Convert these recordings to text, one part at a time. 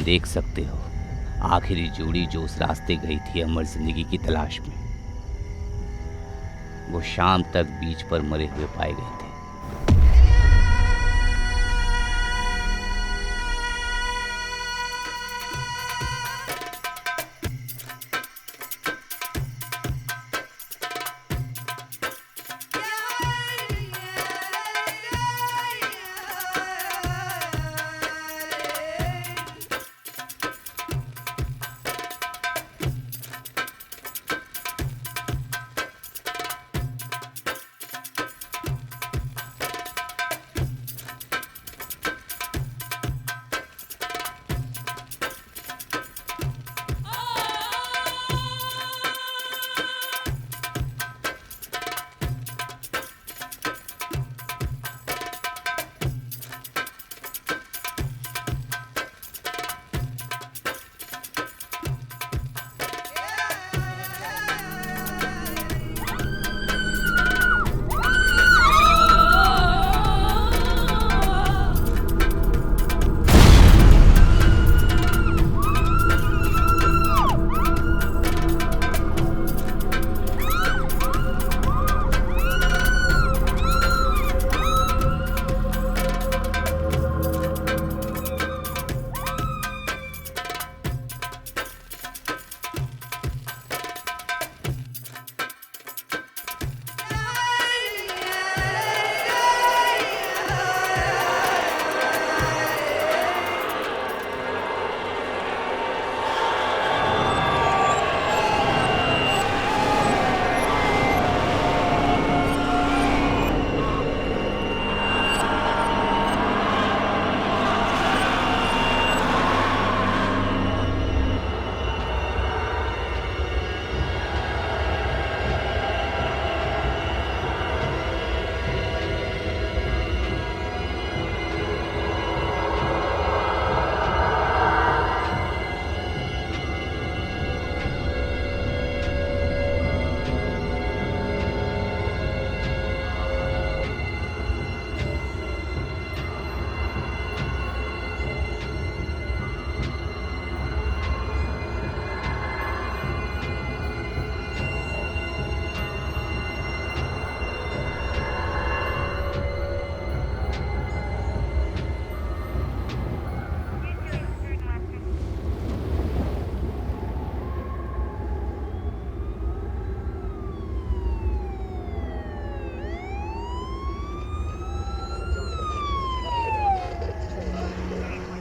तुम देख सकते हो, आखिरी जोड़ी जो उस रास्ते गई थी अमर जिंदगी की तलाश में, वो शाम तक बीच पर मरे हुए पाए गए थे।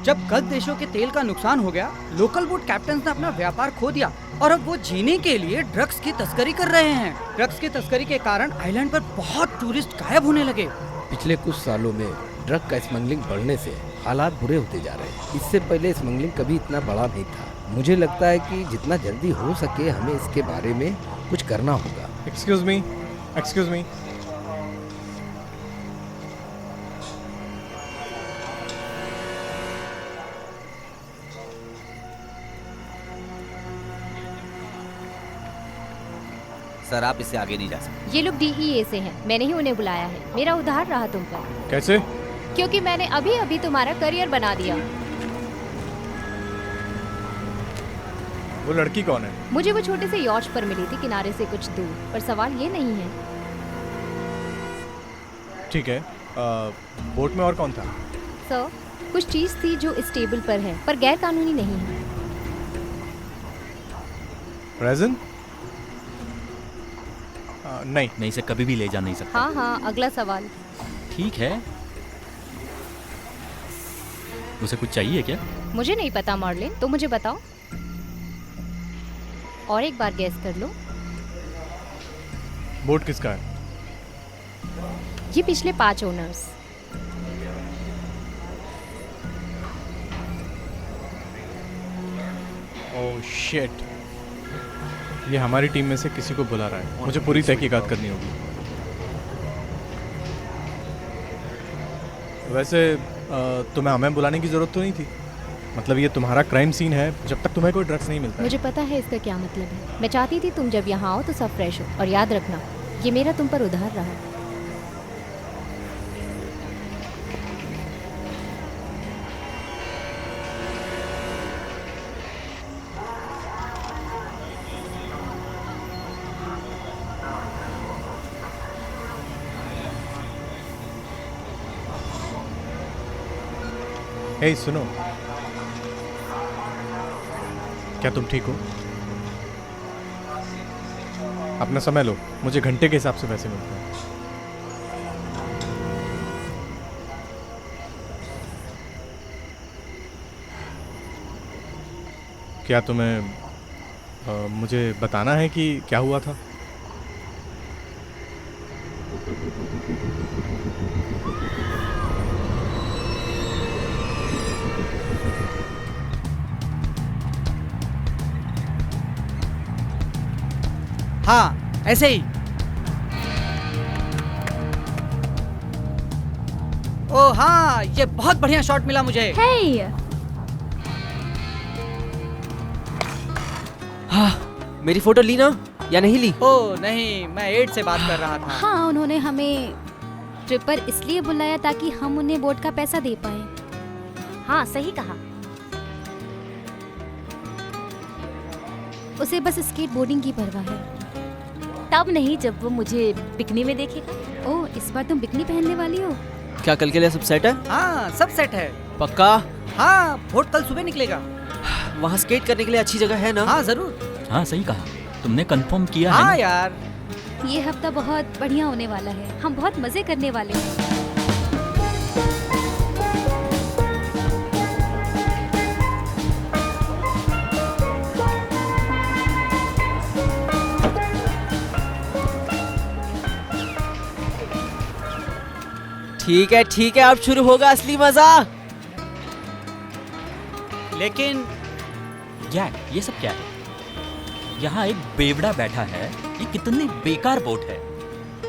जब गल्फ देशों के तेल का नुकसान हो गया, लोकल बोट कैप्टन ने अपना व्यापार खो दिया और अब वो जीने के लिए ड्रग्स की तस्करी कर रहे हैं। ड्रग्स की तस्करी के कारण आइलैंड पर बहुत टूरिस्ट गायब होने लगे। पिछले कुछ सालों में ड्रग का स्मगलिंग बढ़ने से हालात बुरे होते जा रहे हैं। इससे पहले स्मगलिंग कभी इतना बड़ा नहीं था। मुझे लगता है कि जितना जल्दी हो सके हमें इसके बारे में कुछ करना होगा। Excuse me. सर, आप इससे आगे नहीं जा सकते। ये लोग DEA से हैं। मैंने ही उन्हें बुलाया है। मेरा उधार रहा तुम पर। कैसे? क्योंकि मैंने अभी अभी तुम्हारा करियर बना दिया। वो लड़की कौन है? मुझे वो छोटे से यॉच पर मिली थी, किनारे से कुछ दूर। पर सवाल ये नहीं है। ठीक है, बोट में और कौन था? सर, कुछ चीज थी जो इस टेबल पर है, पर गैर कानूनी नहीं है। रेज़न? नहीं। मैं इसे कभी भी ले जा नहीं सकता। हाँ, अगला सवाल। ठीक है, उसे कुछ चाहिए क्या? मुझे नहीं पता मार्लिन, तो मुझे बताओ। और एक बार गैस कर लो। बोट किसका है? ये पिछले 5 ओनर्स। ओह शिट, ये हमारी टीम में से किसी को बुला रहा है। मुझे पूरी तहकीकात करनी होगी। वैसे तुम्हें हमें बुलाने की ज़रूरत तो नहीं थी। मतलब ये तुम्हारा क्राइम सीन है, जब तक तुम्हें कोई ड्रग्स नहीं मिलता है। मुझे पता है इसका क्या मतलब है। मैं चाहती थी तुम जब यहाँ आओ तो सब फ्रेश हो। और याद रखना, ये मेरा तुम पर उधार रहा। हे सुनो, क्या तुम ठीक हो? अपना समय लो, मुझे घंटे के हिसाब से पैसे मिलते हैं। क्या तुम्हें मुझे बताना है कि क्या हुआ था? हाँ, ऐसे ही। ओ हाँ, ये बहुत बढ़िया शॉट मिला मुझे। हे, मेरी फोटो ली ना या नहीं ली? ओ नहीं, मैं एड से बात कर रहा था। हाँ, उन्होंने हमें ट्रिप पर इसलिए बुलाया ताकि हम उन्हें बोट का पैसा दे पाए। हाँ, सही कहा। उसे बस स्केट बोर्डिंग की परवाह है। तब नहीं जब वो मुझे बिकनी में देखेगा। ओह, इस बार तुम बिकनी पहनने वाली हो? क्या कल के लिए सब सेट है? हाँ, सब सेट है। पक्का? हाँ, बोट कल सुबह निकलेगा। वहाँ स्केट करने के लिए अच्छी जगह है ना? हाँ जरूर। हाँ सही कहा, तुमने कंफर्म किया है हाँ ना? यार, ये हफ्ता बहुत बढ़िया होने वाला है। हम बहुत मजे करने वाले हैं। ठीक है, अब शुरू होगा असली मजा। लेकिन जैक, ये सब क्या है? यहाँ एक बेवड़ा बैठा है, ये कितनी बेकार बोट है।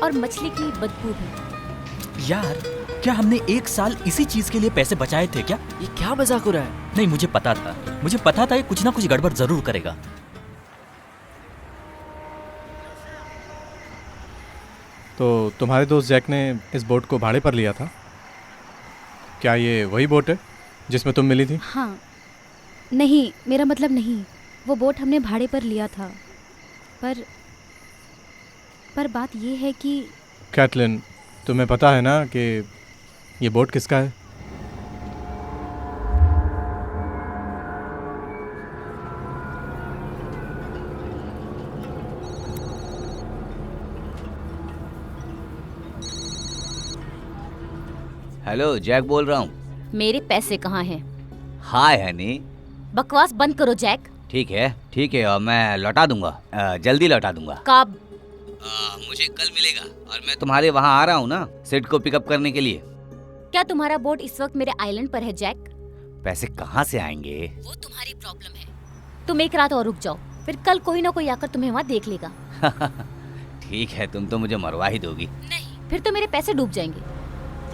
और मछली की बदबू भी। यार, क्या हमने 1 साल इसी चीज के लिए पैसे बचाए थे क्या? ये क्या मजाक हो रहा है? नहीं, मुझे पता था ये कुछ ना कुछ गड़बड़ जरूर करेगा। तो तुम्हारे दोस्त जैक ने इस बोट को भाड़े पर लिया था? क्या ये वही बोट है जिसमें तुम मिली थी? हाँ, नहीं, मेरा मतलब नहीं। वो बोट हमने भाड़े पर लिया था। पर बात ये है कि कैटलिन, तुम्हें पता है ना कि ये बोट किसका है? हेलो, जैक बोल रहा हूँ। मेरे पैसे कहाँ हैं? हाय हनी। बकवास बंद करो जैक। ठीक है, और मैं लौटा दूंगा, जल्दी लौटा दूंगा। कब? मुझे कल मिलेगा और मैं तुम्हारे वहाँ आ रहा हूँ ना, सिड को पिकअप करने के लिए। क्या तुम्हारा बोट इस वक्त मेरे आइलैंड पर है जैक? पैसे कहाँ से आएंगे? वो तुम्हारी प्रॉब्लम है। तुम एक रात और रुक जाओ, फिर कल कोई ना कोई आकर तुम्हें वहाँ देख लेगा। ठीक है, तुम तो मुझे मरवा ही दोगी। नहीं, फिर तो मेरे पैसे डूब जाएंगे।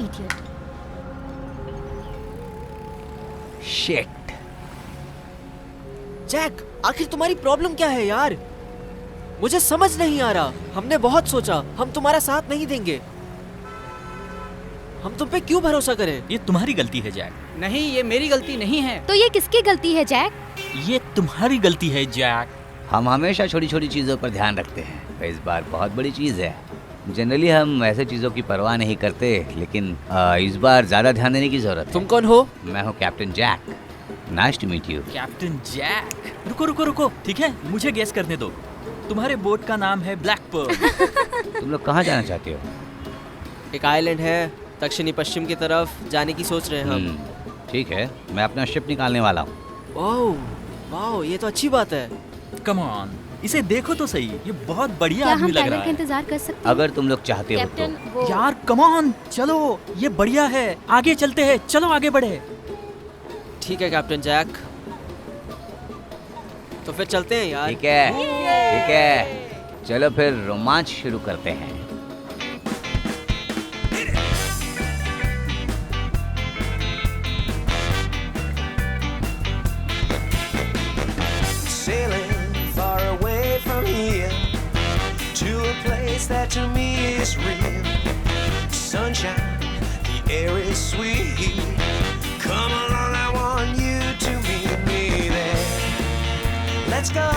इडियट। शिट। जैक, आखिर तुम्हारी प्रॉब्लम क्या है यार? मुझे समझ नहीं आ रहा। हमने बहुत सोचा, हम तुम्हारा साथ नहीं देंगे। हम तुम पे क्यों भरोसा करें? ये तुम्हारी गलती है जैक। नहीं, ये मेरी गलती नहीं है। तो ये किसकी गलती है जैक? ये तुम्हारी गलती है जैक। हम हमेशा छोटी छोटी चीज़ों पर ध्यान रखते हैं, पर इस बार बहुत बड़ी चीज़ है। जनरली हम ऐसे चीज़ों की परवाह नहीं करते, लेकिन इस बार ज़्यादा ध्यान देने की ज़रूरत है। तुम कौन हो? मैं हूँ captain Jack. Nice to meet you. Captain Jack. रुको, ठीक है, मुझे गेस करने दो। तुम्हारे बोट का नाम है ब्लैक पर्ल। तुम लोग कहाँ जाना चाहते हो? एक आइलैंड है, दक्षिणी पश्चिम की तरफ जाने की सोच रहे हैं हम। ठीक है, मैं अपना शिप निकालने वाला हूँ। ओह, वाह, ये तो अच्छी बात है। कम ऑन, इसे देखो तो सही, ये बहुत बढ़िया क्या आदमी हम लग रहा टाइलर का है। इंतजार कर सकते हैं? अगर तुम लोग चाहते हो कैप्टन, तो। वो यार कम ऑन, चलो, ये बढ़िया है, आगे चलते हैं, चलो आगे बढ़े। ठीक है कैप्टन जैक, तो फिर चलते हैं यार। ठीक है, चलो फिर रोमांच शुरू करते हैं। Sailing far away from here to a place that to me is real. Sunshine, the air is sweet. Come along, I want you to meet me there. Let's go.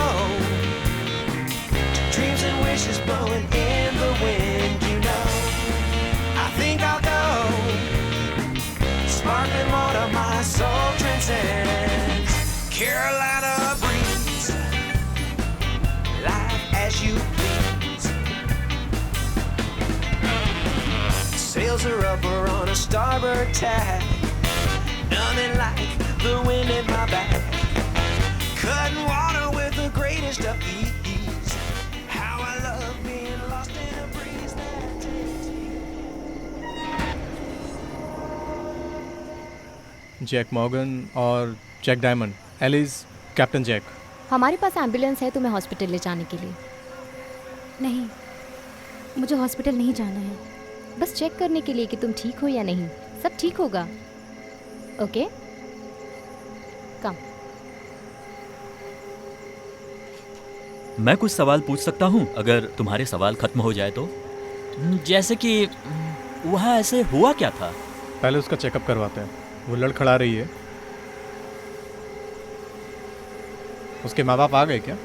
Dreams and wishes blowing in the wind, you know. I think I'll go. Sparkling water, my soul. sails are up, we're on a starboard tack. Nothing like the wind in my back. Cutting water with the greatest of ease. How I love being lost in a breeze that takes me. Jack Morgan और Jack Diamond, Alice, captain Jack. हमारे पास ambulance है तुम्हें hospital ले जाने के लिए। नहीं, मुझे हॉस्पिटल नहीं जाना है। बस चेक करने के लिए कि तुम ठीक हो या नहीं। सब ठीक होगा। ओके, कम। मैं कुछ सवाल पूछ सकता हूँ अगर तुम्हारे सवाल खत्म हो जाए तो? जैसे कि वहाँ ऐसे हुआ क्या था? पहले उसका चेकअप करवाते हैं। वो लड़खड़ा रही है। उसके माँ बाप आ गए क्या?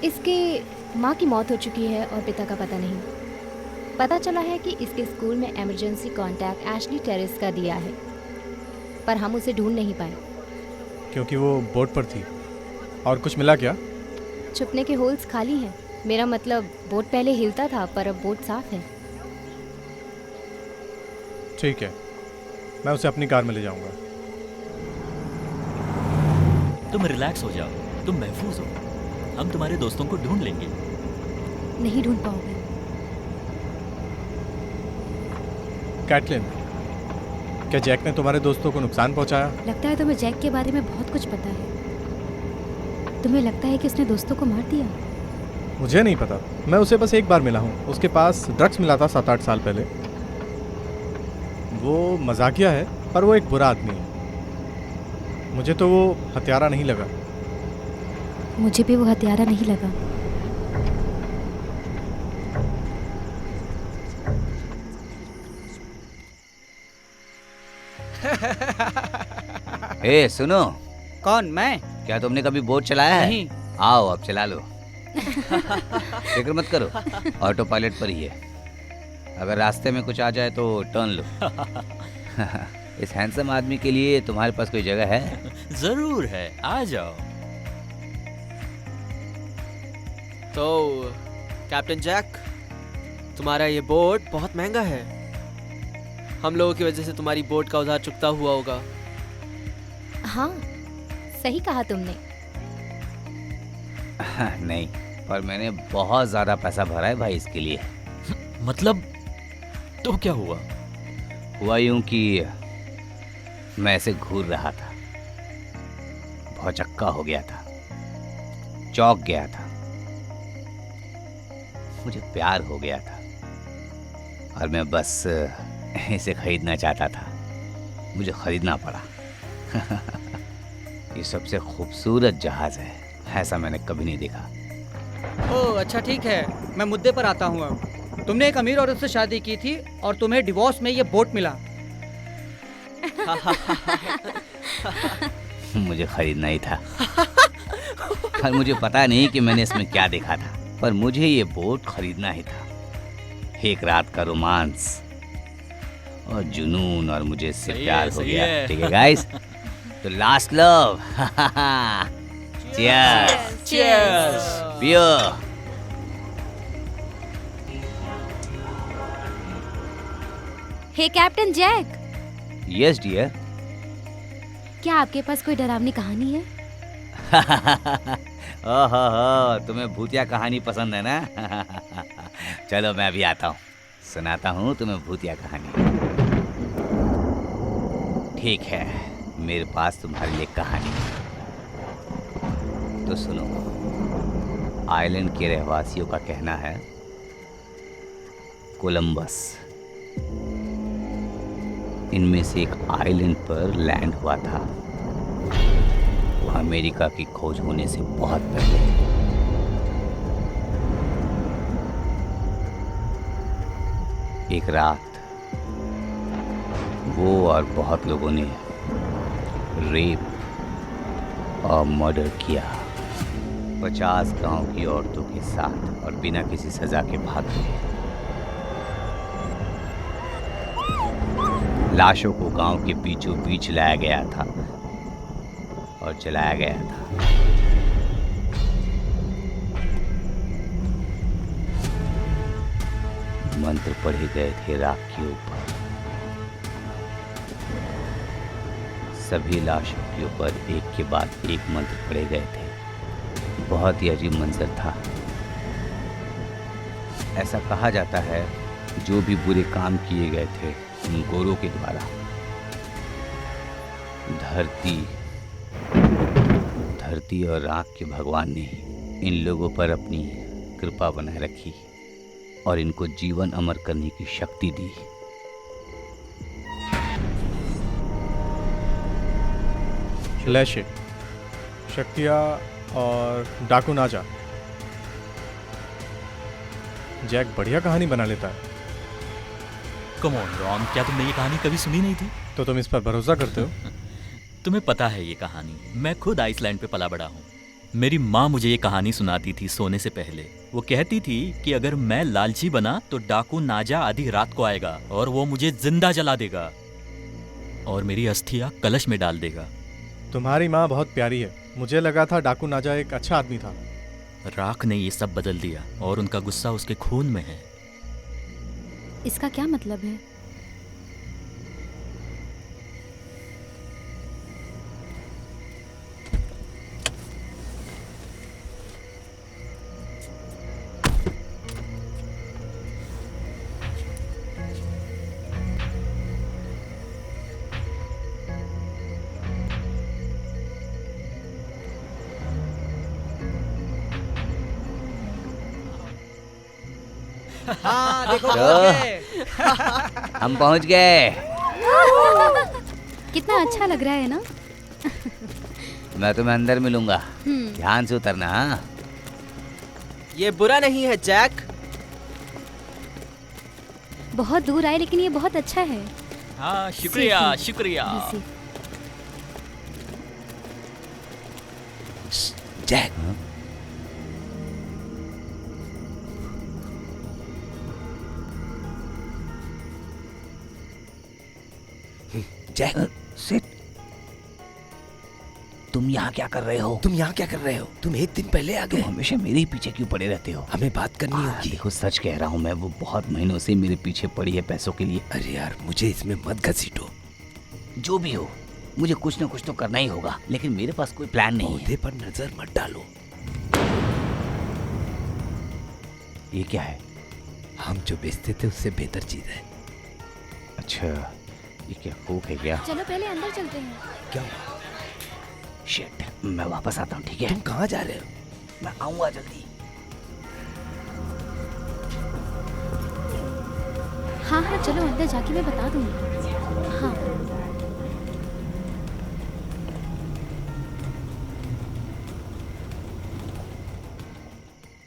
इसके माँ की मौत हो चुकी है और पिता का पता नहीं। पता चला है कि इसके स्कूल में इमरजेंसी कांटेक्ट एशली टेरेस का दिया है, पर हम उसे ढूंढ नहीं पाए क्योंकि वो बोट पर थी। और कुछ मिला क्या? छुपने के होल्स खाली हैं। मेरा मतलब बोट पहले हिलता था पर अब बोट साफ है। ठीक है, मैं उसे अपनी कार में ले जाऊंगा। तुम रिलैक्स हो जाओ, तुम महफूज हो। हम तुम्हारे दोस्तों को ढूंढ लेंगे। नहीं ढूंढ पाओगे। कैटलिन, क्या जैक ने तुम्हारे दोस्तों को नुकसान पहुंचाया? लगता है तुम्हें जैक के बारे में बहुत कुछ पता है। तुम्हें लगता है कि उसने दोस्तों को मार दिया? मुझे नहीं पता, मैं उसे बस एक बार मिला हूँ। उसके पास ड्रग्स मिला था 7-8 साल पहले। वो मजाकिया है पर वो एक बुरा आदमी है। मुझे तो वो हत्यारा नहीं लगा। मुझे भी वो हत्यारा नहीं लगा। ए सुनो, कौन? मैं? क्या तुमने कभी बोट चलाया है? नहीं। आओ अब चला लो। फिक्र मत करो, ऑटो पायलट पर ही है। अगर रास्ते में कुछ आ जाए तो टर्न लो। इस हैंडसम आदमी के लिए तुम्हारे पास कोई जगह है? जरूर है, आ जाओ। तो कैप्टन जैक, तुम्हारा ये बोट बहुत महंगा है। हम लोगों की वजह से तुम्हारी बोट का उधार चुकता हुआ होगा। हाँ, सही कहा तुमने। नहीं, पर मैंने बहुत ज्यादा पैसा भरा है भाई इसके लिए। मतलब तो क्या हुआ? हुआ यूं कि मैं ऐसे घूर रहा था, भौचक्का हो गया था, चौंक गया था। मुझे प्यार हो गया था और मैं बस इसे खरीदना चाहता था। मुझे खरीदना पड़ा। ये सबसे खूबसूरत जहाज है, ऐसा मैंने कभी नहीं देखा। ओह अच्छा, ठीक है, मैं मुद्दे पर आता हूँ अब। तुमने एक अमीर औरत से शादी की थी और तुम्हें डिवोर्स में ये बोट मिला। मुझे खरीदना ही था। और मुझे पता नहीं कि मैंने इसमें क्या देखा था, पर मुझे ये बोट खरीदना ही था। एक रात का रोमांस और जुनून, और मुझे इससे प्यार हो गया। ठीक है गाइस, तो लास्ट लव। Cheers, cheers. पियो। हे कैप्टन जैक, यस डियर। क्या आपके पास कोई डरावनी कहानी है? ओहो, तुम्हें भूतिया कहानी पसंद है ना? चलो मैं अभी आता हूँ, सुनाता हूँ तुम्हें भूतिया कहानी। ठीक है, मेरे पास तुम्हारे लिए कहानी है, तो सुनो। आइलैंड के रहवासियों का कहना है कोलंबस इनमें से एक आइलैंड पर लैंड हुआ था। वह अमेरिका की खोज होने से बहुत पहले। एक रात वो और बहुत लोगों ने रेप और मर्डर किया। 50 गांव की औरतों के साथ, और बिना किसी सजा के भाग गए। लाशों को गांव के बीचों बीच लाया गया था और जलाया गया था। मंत्र पढ़े गए थे राख के ऊपर। सभी लाशों के ऊपर एक के बाद एक मंत्र पढ़े गए थे। बहुत ही अजीब मंजर था। ऐसा कहा जाता है जो भी बुरे काम किए गए थे उन गोरों के द्वारा, धरती और राख के भगवान ने इन लोगों पर अपनी कृपा बनाए रखी और इनको जीवन अमर करने की शक्ति दी। लैशे, शक्तिया और डाकू नाजा। जैक बढ़िया कहानी बना लेता है। कम ऑन रॉन, क्या तुमने ये कहानी कभी सुनी नहीं थी? तो तुम इस पर भरोसा करते हो? तुम्हें पता है ये कहानी, मैं खुद आइसलैंड पे पला बड़ा हूँ। मेरी माँ मुझे ये कहानी सुनाती थी सोने से पहले। वो कहती थी कि अगर मैं लालची बना तो डाकू नाजा आधी रात को आएगा और वो मुझे जिंदा जला देगा और मेरी अस्थियां कलश में डाल देगा। तुम्हारी माँ बहुत प्यारी है। मुझे लगा था डाकू नाजा एक अच्छा आदमी था। राख ने ये सब बदल दिया और उनका गुस्सा उसके खून में है। इसका क्या मतलब है? हाँ देखो तो- पहुंच गए। हम पहुंच गए। कितना अच्छा लग रहा है ना? मैं तुम्हें अंदर मिलूंगा, हम्म। ध्यान से उतरना। हाँ? ये बुरा नहीं है जैक। बहुत दूर आए लेकिन ये बहुत अच्छा है। हाँ शुक्रिया Safely. शुक्रिया। Easy. Jack, Jack, sit. तुम यहाँ क्या कर रहे हो? तुम यहाँ क्या कर रहे हो? तुम एक दिन पहले आ तुम गए। हमेशा मेरे ही पीछे क्यों पड़े रहते हो? हमें बात करनी होगी। देखो सच कह रहा हूँ मैं, वो बहुत महीनों से मेरे पीछे पड़ी है पैसों के लिए। अरे यार, मुझे इसमें मत घसीटो। जो भी हो, मुझे कुछ ना कुछ तो करना ही होगा, लेकिन मेरे पास कोई प्लान नहीं है। पौधे पर नजर मत डालो। ये क्या है? हम जो बेचते थे उससे बेहतर चीज है। अच्छा, ये क्या कोक है क्या? चलो पहले अंदर चलते हैं। क्या? शिट, मैं वापस आता हूँ, ठीक है? तुम कहाँ जा रहे हो? मैं आऊंगा जल्दी। हाँ हाँ चलो अंदर जाके मैं बता दूंगी। हाँ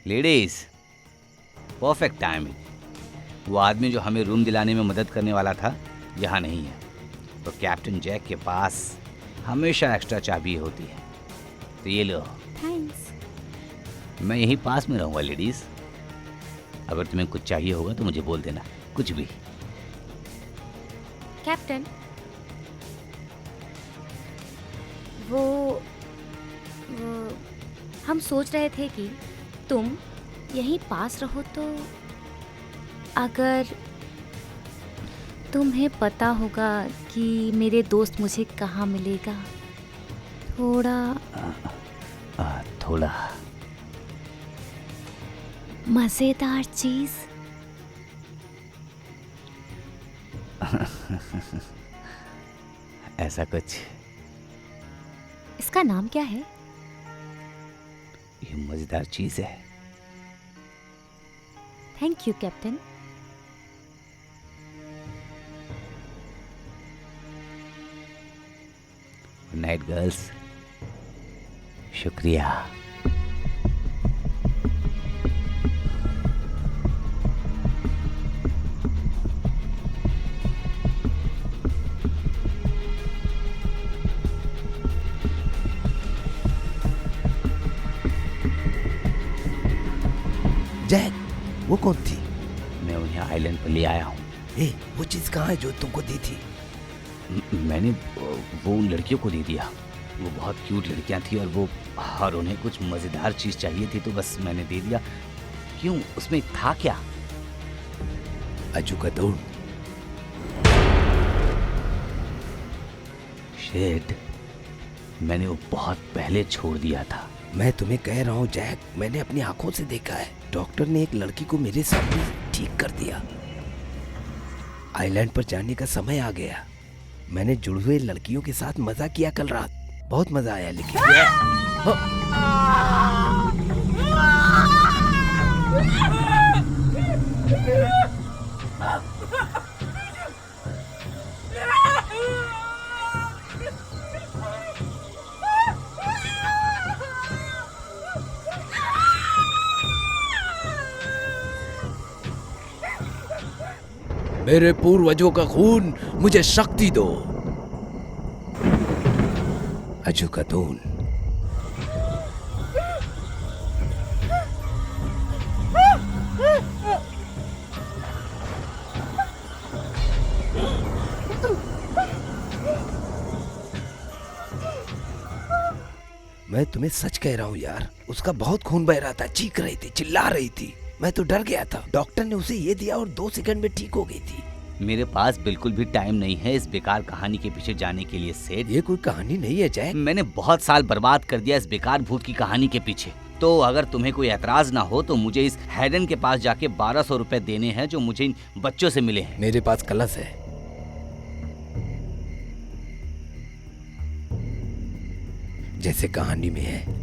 लेडीज, परफेक्ट टाइमिंग। वो आदमी जो हमें रूम दिलाने में मदद करने वाला था यहाँ नहीं है, तो कैप्टन जैक के पास हमेशा एक्स्ट्रा चाबी होती है। तो ये लो, थैंक्स। मैं यहीं पास में रहूँगा लेडीज। अगर तुम्हें कुछ चाहिए होगा तो मुझे बोल देना, कुछ भी। कैप्टन, वो हम सोच रहे थे कि तुम यहीं पास रहो तो अगर तुम्हें पता होगा कि मेरे दोस्त मुझे कहाँ मिलेगा, थोड़ा मज़ेदार चीज़। ऐसा कुछ। इसका नाम क्या है? ये मजेदार चीज है। Thank you captain. Good night girls. शुक्रिया। जैक, वो कौन थी? मैं उन्हें आइलैंड पर ले आया हूँ। ए, वो चीज कहाँ है जो तुमको दी थी? मैंने वो उन लड़कियों को दे दिया। वो बहुत क्यूट लड़कियां थी और उन्हें कुछ मज़ेदार चीज़ चाहिए थी, तो बस मैंने दे दिया। क्यों, उसमें था क्या? अजुकतून। शेड, मैंने वो बहुत पहले छोड़ दिया था। मैं तुम्हें कह रहा हूँ जैक, मैंने अपनी आंखों से देखा है। डॉक्टर ने एक लड़की को मेरे सामने ठीक कर दिया। आइलैंड पर जाने का समय आ गया। मैंने जुड़े हुए लड़कियों के साथ मजा किया कल रात, बहुत मजा आया। लेकिन मेरे पूर्वजों का खून, मुझे शक्ति दो। अजुकतून। मैं तुम्हें सच कह रहा हूँ यार, उसका बहुत खून बह रहा था, चीख रही थी, चिल्ला रही थी। मैं तो डर गया था। डॉक्टर ने उसे ये दिया और 2 सेकंड में ठीक हो गई थी। मेरे पास बिल्कुल भी टाइम नहीं है इस बेकार कहानी के पीछे जाने के लिए सेठ। ये कोई कहानी नहीं है जैक। मैंने बहुत साल बर्बाद कर दिया इस बेकार भूत की कहानी के पीछे। तो अगर तुम्हें कोई एतराज ना हो तो मुझे इस हैडन के पास जाके 1200 रुपए देने हैं जो मुझे इन बच्चों से मिले हैं। मेरे पास कलश है। जैसे कहानी में है।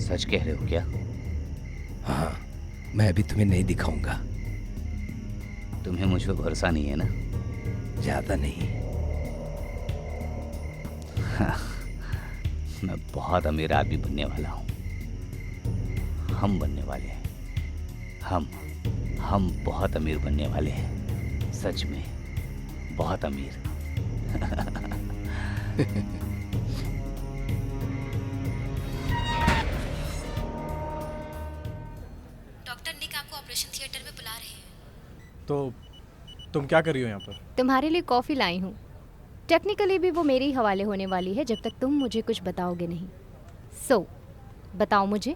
सच कह रहे हो क्या? हाँ, मैं अभी तुम्हें नहीं दिखाऊंगा। तुम्हें मुझ पर भरोसा नहीं है ना? ज्यादा नहीं। हाँ, मैं बहुत अमीर आदमी बनने वाला हूँ। हम बनने वाले हैं। हम बहुत अमीर बनने वाले हैं। सच में बहुत अमीर। डॉक्टर निक आपको ऑपरेशन थिएटर में बुला रहे हैं। तो तुम क्या कर रही हो यहाँ पर? तुम्हारे लिए कॉफ़ी लाई हूँ। टेक्निकली भी वो मेरे ही हवाले होने वाली है जब तक तुम मुझे कुछ बताओगे नहीं। सो बताओ मुझे।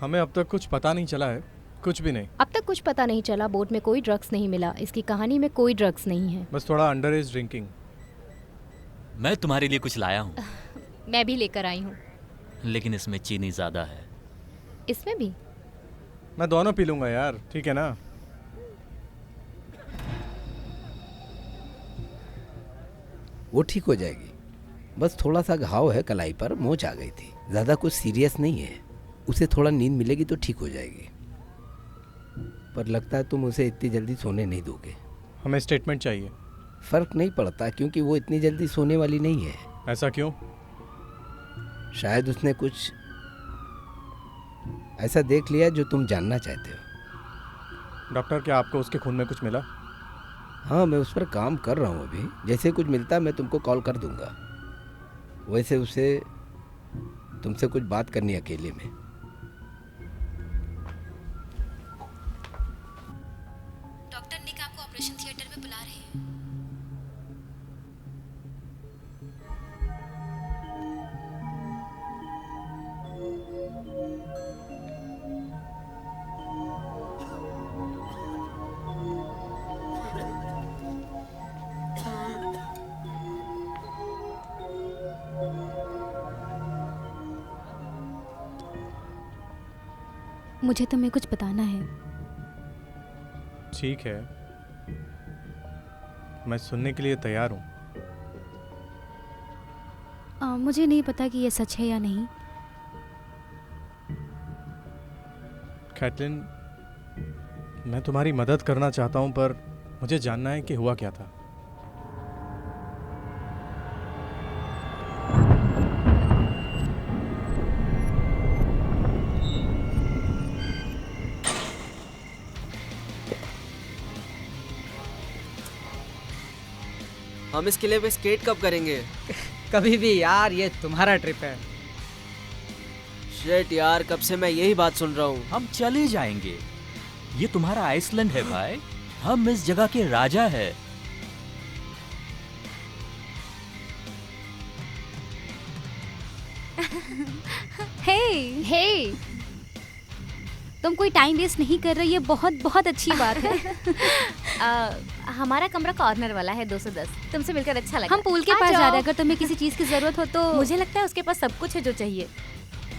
हमें अब तक कुछ पता नहीं चला है, कुछ भी नहीं। अब तक कुछ पता नहीं चला। बोट में कोई ड्रग्स नहीं मिला। इसकी कहानी में कोई ड्रग्स नहीं है। बस थोड़ा अंडर एज ड्रिंकिंग। मैं तुम्हारे लिए कुछ लाया हूँ, मैं भी लेकर आई हूँ। लेकिन इसमें चीनी ज़्यादा है। इसमें भी? मैं दोनों पी लूंगा यार, ठीक है ना? वो ठीक हो जाएगी। बस थोड़ा सा घाव है कलाई पर, मोच आ गई थी। ज्यादा कुछ सीरियस नहीं है। उसे थोड़ा नींद मिलेगी तो ठीक हो जाएगी। पर लगता है तुम उसे इतनी जल्दी सोने नहीं दोगे। हमें स्टेटमेंट चाहिए। फर्क नहीं पड़ता क्योंकि वो इतनी जल्दी सोने वाली नहीं है। ऐसा क्यों? शायद उसने कुछ ऐसा देख लिया जो तुम जानना चाहते हो। डॉक्टर, क्या आपको उसके खून में कुछ मिला? हाँ, मैं उस पर काम कर रहा हूँ अभी। जैसे कुछ मिलता मैं तुमको कॉल कर दूंगा। वैसे उसे तुमसे कुछ बात करनी है अकेले में। डॉक्टर निक आपको ऑपरेशन थिएटर में बुला रहे हैं। मुझे तुम्हें कुछ बताना है। ठीक है, मैं सुनने के लिए तैयार हूँ। मुझे नहीं पता कि ये सच है या नहीं। कैटलिन, मैं तुम्हारी मदद करना चाहता हूँ पर मुझे जानना है कि हुआ क्या था। हम इस किले पे स्केट कब करेंगे? कभी भी यार, ये तुम्हारा ट्रिप है। शिट यार, कब से मैं यही बात सुन रहा हूँ। हम चले जाएंगे। ये तुम्हारा आइसलैंड है भाई। हम इस जगह के राजा है। हे हे तुम कोई टाइम वेस्ट नहीं कर रही, ये बहुत बहुत अच्छी बात है। हमारा कमरा कॉर्नर वाला है 210। तुमसे मिलकर अच्छा लगा। हम पूल के आ पास जा जाओ। रहे हैं, अगर तुम्हें किसी चीज की जरूरत हो तो। मुझे लगता है उसके पास सब कुछ है जो चाहिए।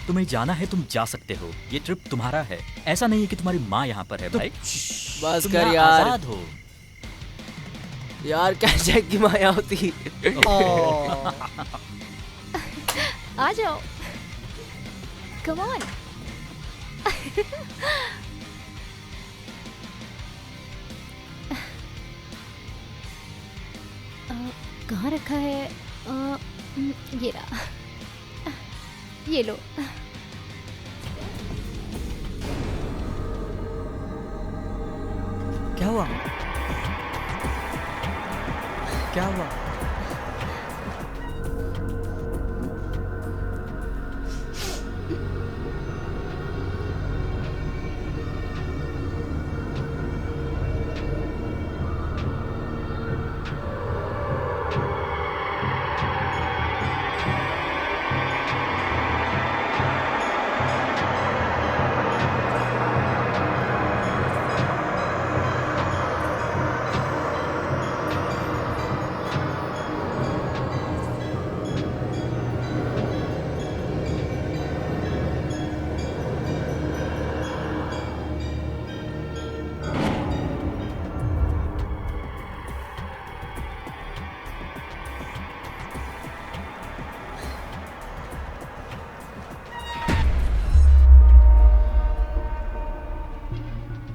तुम्हें जाना है तुम जा सकते हो, ये ट्रिप तुम्हारा है। ऐसा नहीं है कि तुम्हारी माँ यहाँ पर है भाई। बस तुम कर यहाँ यार। आजाद हो। यार क्या जैक की माया होती। आ जाओ, कम ऑन। कहाँ रखा है? ये रहा, ये लो। क्या हुआ? क्या हुआ?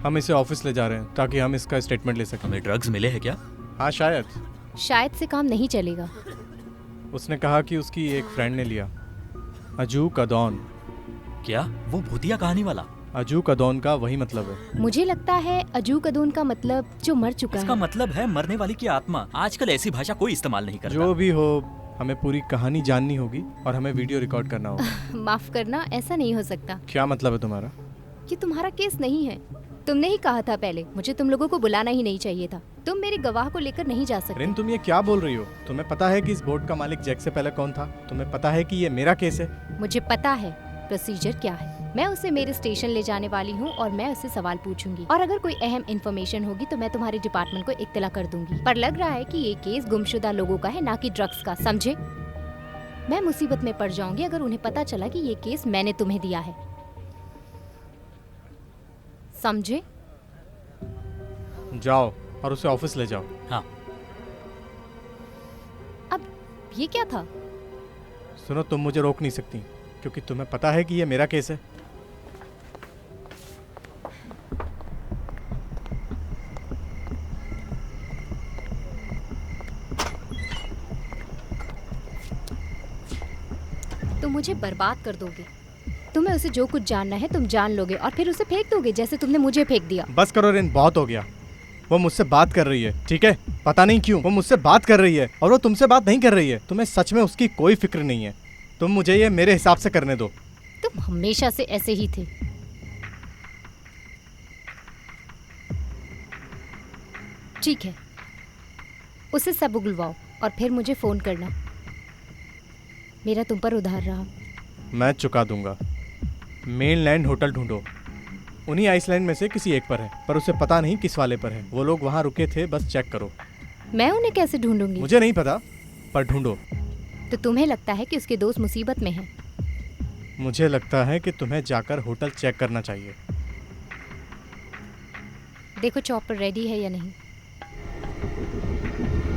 हम इसे ऑफिस ले जा रहे हैं ताकि हम इसका स्टेटमेंट ले सकें। हमें ड्रग्स मिले हैं क्या? हाँ शायद। शायद से काम नहीं चलेगा। उसने कहा कि उसकी एक फ्रेंड ने लिया, अजू कदौन। क्या वो भूतिया कहानी वाला? अजू कदौन का वही मतलब है। मुझे लगता है अजू कदून का मतलब जो मर चुका इसका है। मतलब है मरने वाली की आत्मा। आजकल ऐसी भाषा कोई इस्तेमाल नहीं करता। जो भी हो, हमें पूरी कहानी जाननी होगी और हमें वीडियो रिकॉर्ड करना होगा। माफ करना, ऐसा नहीं हो सकता। क्या मतलब है तुम्हारा? ये तुम्हारा केस नहीं है। तुमने ही कहा था पहले, मुझे तुम लोगों को बुलाना ही नहीं चाहिए था। तुम मेरे गवाह को लेकर नहीं जा सकते। रिन, तुम ये क्या बोल रही हो? तुम्हें पता है कि इस बोट का मालिक जैक से पहले कौन था? तुम्हें पता है कि ये मेरा केस है? मुझे पता है प्रोसीजर क्या है। मैं उसे मेरे स्टेशन ले जाने वाली हूँ और मैं उससे सवाल पूछूंगी, और अगर कोई अहम इन्फॉर्मेशन होगी तो मैं तुम्हारे डिपार्टमेंट को इत्तला कर दूंगी। पर लग रहा है कि ये केस गुमशुदा लोगों का है, ना कि ड्रग्स का, समझे? मैं मुसीबत में पड़ जाऊंगी अगर उन्हें पता चला कि ये केस मैंने तुम्हें दिया है, समझे? जाओ और उसे ऑफिस ले जाओ। हाँ। अब ये क्या था? सुनो, तुम मुझे रोक नहीं सकती क्योंकि तुम्हें पता है कि ये मेरा केस है। तुम मुझे बर्बाद कर दोगे। तुम्हें उसे जो कुछ जानना है तुम जान लोगे और फिर उसे फेंक दोगे जैसे तुमने मुझे फेंक दिया। बस करो रिन, बहुत हो गया। वो मुझसे बात कर रही है, ठीक है? पता नहीं क्यों वो मुझसे बात कर रही है और वो तुमसे बात नहीं कर रही है। तुम्हें सच में उसकी कोई फिक्र नहीं है। तुम मुझे ये मेरे हिसाब से करने दो। तुम हमेशा से ऐसे ही थे। ठीक है, उसे सब उगलवाओ और फिर मुझे फोन करना। मेरा तुम पर उधार रहा। मैं चुका दूंगा। मेनलैंड होटल ढूंढो, उन्हीं आइसलैंड में से किसी एक पर है, पर उसे पता नहीं किस वाले पर है। वो लोग वहाँ रुके थे, बस चेक करो। मैं उन्हें कैसे ढूंढूंगी? मुझे नहीं पता, पर ढूंढो। तो तुम्हें लगता है कि उसके दोस्त मुसीबत में हैं? मुझे लगता है कि तुम्हें जाकर होटल चेक करना चाहिए। देखो चॉपर रेडी है या नहीं।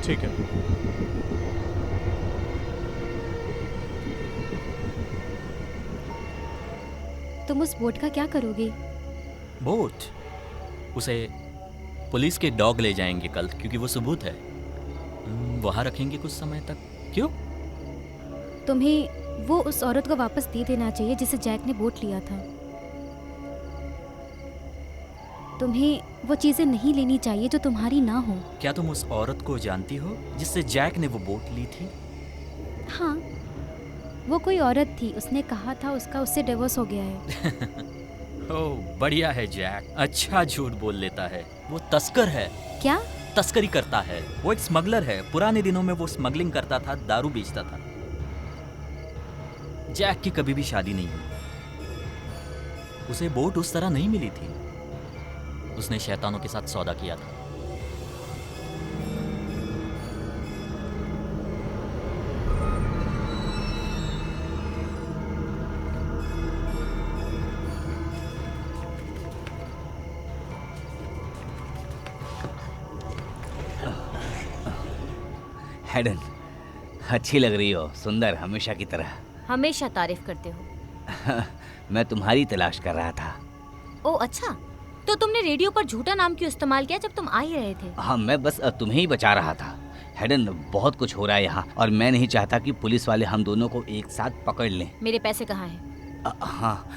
ठीक है। तुम उस बोट का क्या करोगी? बोट? उसे पुलिस के डॉग ले जाएंगे कल, क्योंकि वो सबूत है। वहाँ रखेंगे कुछ समय तक। क्यों? तुम्हें वो उस औरत को वापस दे देना चाहिए जिसे जैक ने बोट लिया था। तुम्हें वो चीजें नहीं लेनी चाहिए जो तुम्हारी ना हो। क्या तुम उस औरत को जानती हो जिससे जैक ने वो बोट ली थी? हाँ, वो कोई औरत थी। उसने कहा था उसका उससे डिवोर्स हो गया है। ओह बढ़िया है जैक, अच्छा झूठ बोल लेता है। वो तस्कर है। क्या? तस्करी करता है। वो एक स्मगलर है। पुराने दिनों में वो स्मगलिंग करता था, दारू बेचता था। जैक की कभी भी शादी नहीं हुई। उसे बोट उस तरह नहीं मिली थी। उसने शैतानों के साथ सौदा किया था। हेडन, अच्छी लग रही हो, सुंदर हमेशा की तरह। हमेशा तारीफ करते हो। मैं तुम्हारी तलाश कर रहा था। ओ अच्छा, तो तुमने रेडियो पर झूठा नाम क्यों इस्तेमाल किया जब तुम आ ही रहे थे? हाँ, मैं बस तुम्हें ही बचा रहा था। हेडन, बहुत कुछ हो रहा है यहाँ और मैं नहीं चाहता कि पुलिस वाले हम दोनों को एक साथ पकड़ लें। मेरे पैसे कहाँ हैं? हाँ,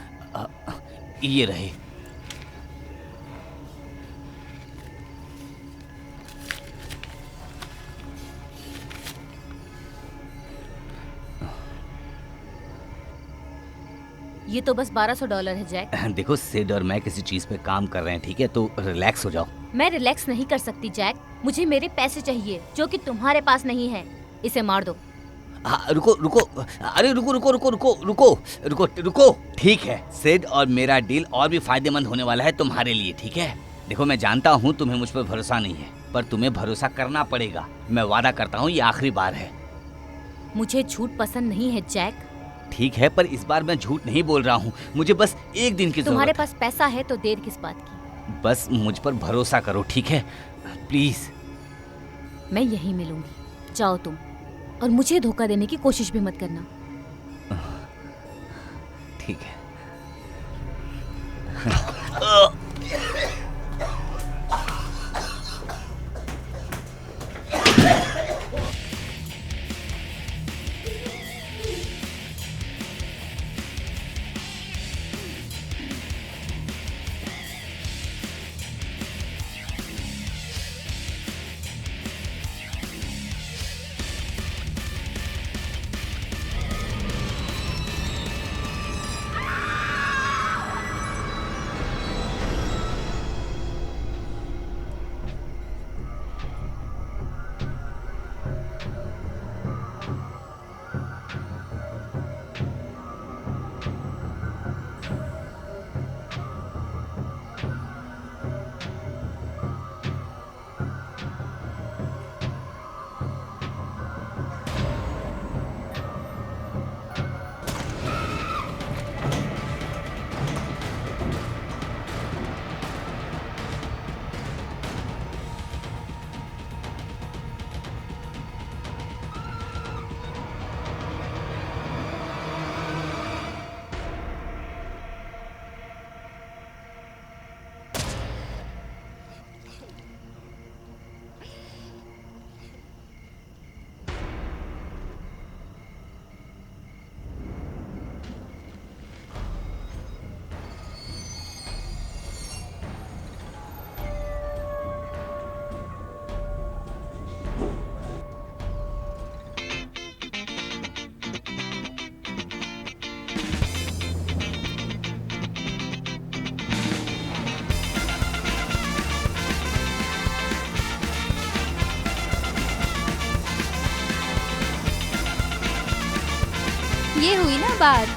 ये रहे। ये तो बस $1200 है जैक। देखो, सिड और मैं किसी चीज पे काम कर रहे हैं, ठीक है? तो रिलैक्स हो जाओ। मैं रिलैक्स नहीं कर सकती जैक, मुझे मेरे पैसे चाहिए जो कि तुम्हारे पास नहीं है। इसे मार दो। रुको रुको, अरे रुको रुको रुको रुको रुको रुको रुको। ठीक है, सिड और मेरा डील और भी फायदेमंद होने वाला है तुम्हारे लिए, ठीक है? देखो, मैं जानता हूँ तुम्हें मुझ पर भरोसा नहीं है, पर तुम्हें भरोसा करना पड़ेगा। मैं वादा करता हूँ ये आखिरी बार है। मुझे झूठ पसंद नहीं है जैक। ठीक है, पर इस बार मैं झूठ नहीं बोल रहा हूँ। मुझे बस एक दिन की तुम्हारे जरूरत पास पैसा है तो देर किस बात की? है। बस मुझ पर भरोसा करो, ठीक है? प्लीज। मैं यहीं मिलूंगी, जाओ तुम, और मुझे धोखा देने की कोशिश भी मत करना। ठीक है। ये हुई ना बात।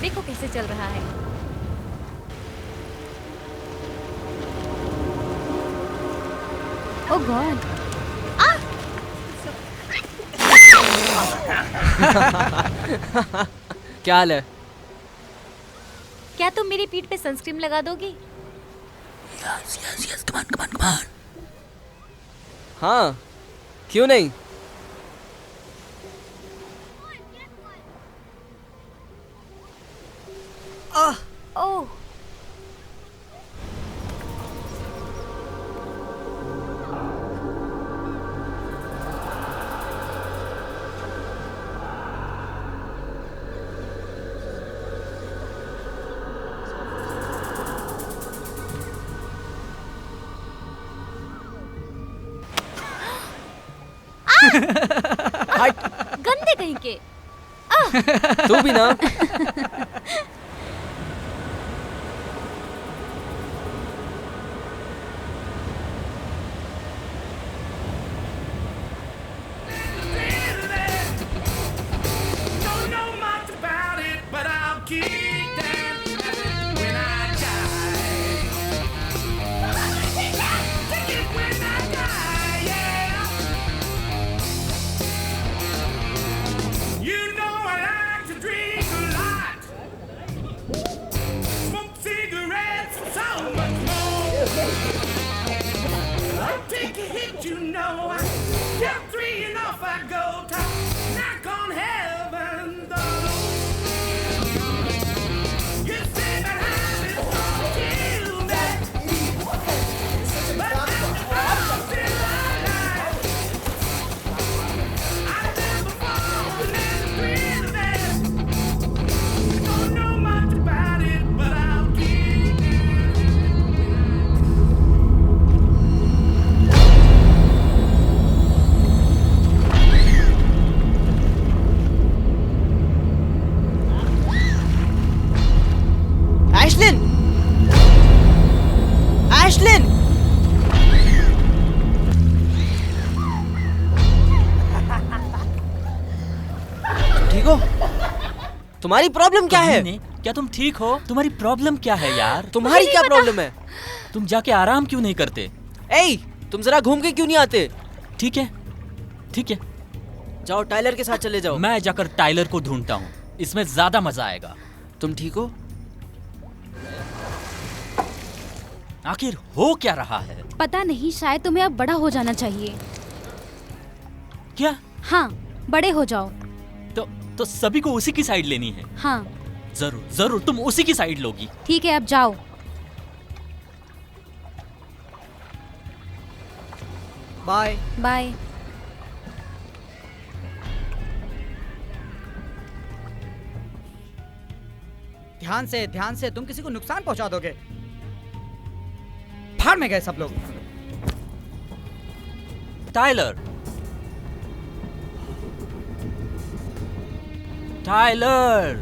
देखो कैसे चल रहा है। ओ गॉड, क्या हाल है? क्या तुम मेरी पीठ पे सनस्क्रीन लगा दोगी? हाँ, क्यों नहीं? ओह, गंदे कहीं के। तू भी ना। Did you know I kept dreaming off I go top, knock on heaven's door. You say that I've been wrong till that, but I'm wrong till I die. I've never fallen in the thrill of that. I don't know much about it, but I'll keep it. Ashlin! Ashlin! ठीक हो? तुम्हारी problem क्या है? कमीने, क्या तुम ठीक हो? तुम्हारी प्रॉब्लम क्या है यार? तुम्हारी क्या प्रॉब्लम है? तुम जाके आराम क्यों नहीं करते? ए, तुम जरा घूम के क्यों नहीं आते? ठीक है, ठीक है। जाओ टाइलर के साथ चले जाओ। मैं जाकर टाइलर को ढूंढता हूँ, इसमें ज्यादा मजा आएगा। तुम ठीक हो? आखिर हो क्या रहा है? पता नहीं, शायद तुम्हें अब बड़ा हो जाना चाहिए। क्या? हाँ, बड़े हो जाओ। तो सभी को उसी की साइड लेनी है? हाँ। जरूर जरूर, तुम उसी की साइड लोगी। ठीक है, अब जाओ। Bye bye. ध्यान से, तुम किसी को नुकसान पहुंचा दोगे। भाड़ में गए सब लोग। टाइलर! टाइलर!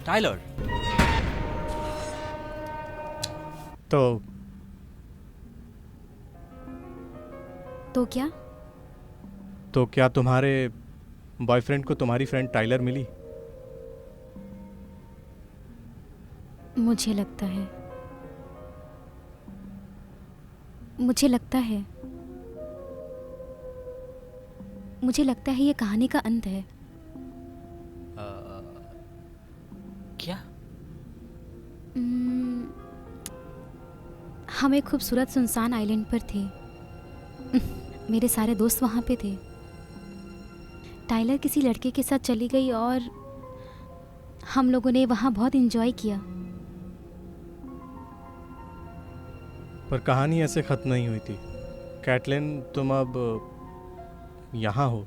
टाइलर! तो क्या? तो क्या तुम्हारे बॉयफ्रेंड को तुम्हारी फ्रेंड टाइलर मिली? मुझे लगता है मुझे लगता है ये कहानी का अंत है। क्या? हम एक खूबसूरत सुनसान आइलैंड पर थे। मेरे सारे दोस्त वहाँ पे थे। टाइलर किसी लड़के के साथ चली गई और हम लोगों ने वहाँ बहुत एंजॉय किया। पर कहानी ऐसे खत्म नहीं हुई थी। कैटलिन, तुम अब यहाँ हो।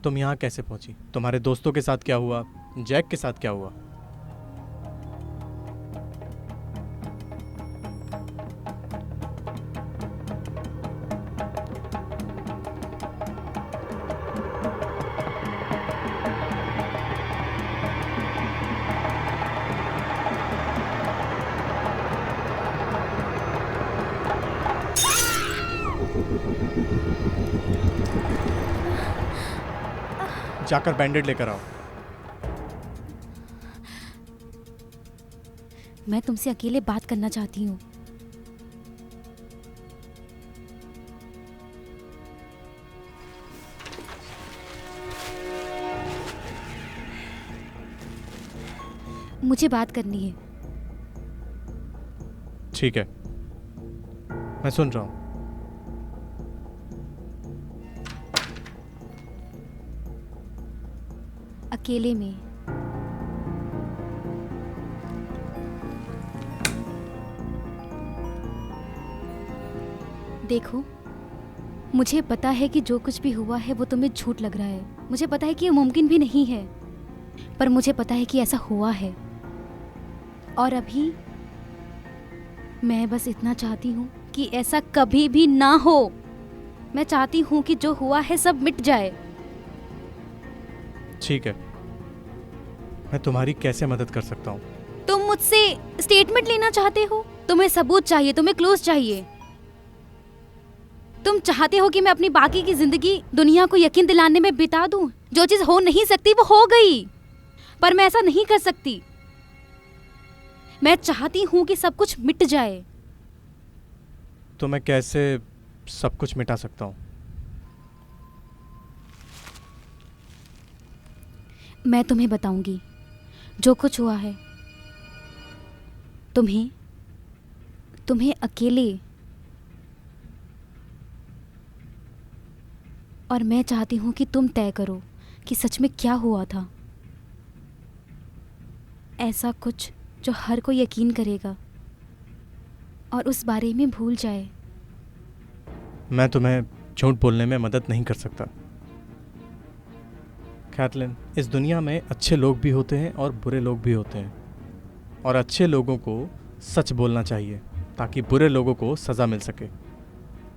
तुम यहाँ कैसे पहुँची? तुम्हारे दोस्तों के साथ क्या हुआ? जैक के साथ क्या हुआ? जाकर बैंडेड लेकर आओ। मैं तुमसे अकेले बात करना चाहती हूँ। मुझे बात करनी है। ठीक है, मैं सुन रहा हूँ। अकेले में। देखो, मुझे पता है कि जो कुछ भी हुआ है वो तुम्हें झूठ लग रहा है। मुझे पता है कि ये मुमकिन भी नहीं है, पर मुझे पता है कि ऐसा हुआ है। और अभी मैं बस इतना चाहती हूँ कि ऐसा कभी भी ना हो। मैं चाहती हूँ कि जो हुआ है सब मिट जाए। ठीक है, मैं तुम्हारी कैसे मदद कर सकता हूँ? तुम मुझसे स्टेटमेंट लेना चाहते हो? तुम्हें सबूत चाहिए, तुम्हें क्लोज चाहिए। तुम चाहते हो कि मैं अपनी बाकी की जिंदगी दुनिया को यकीन दिलाने में बिता दूं? जो चीज हो नहीं सकती वो हो गई, पर मैं ऐसा नहीं कर सकती। मैं चाहती हूँ कि सब कुछ मिट जाए। तो मैं कैसे सब कुछ मिटा सकता हूँ? मैं तुम्हें बताऊंगी जो कुछ हुआ है। तुम्हें अकेले, और मैं चाहती हूँ कि तुम तय करो कि सच में क्या हुआ था। ऐसा कुछ जो हर कोई यकीन करेगा और उस बारे में भूल जाए। मैं तुम्हें झूठ बोलने में मदद नहीं कर सकता। कैटलिन, इस दुनिया में अच्छे लोग भी होते हैं और बुरे लोग भी होते हैं, और अच्छे लोगों को सच बोलना चाहिए ताकि बुरे लोगों को सज़ा मिल सके।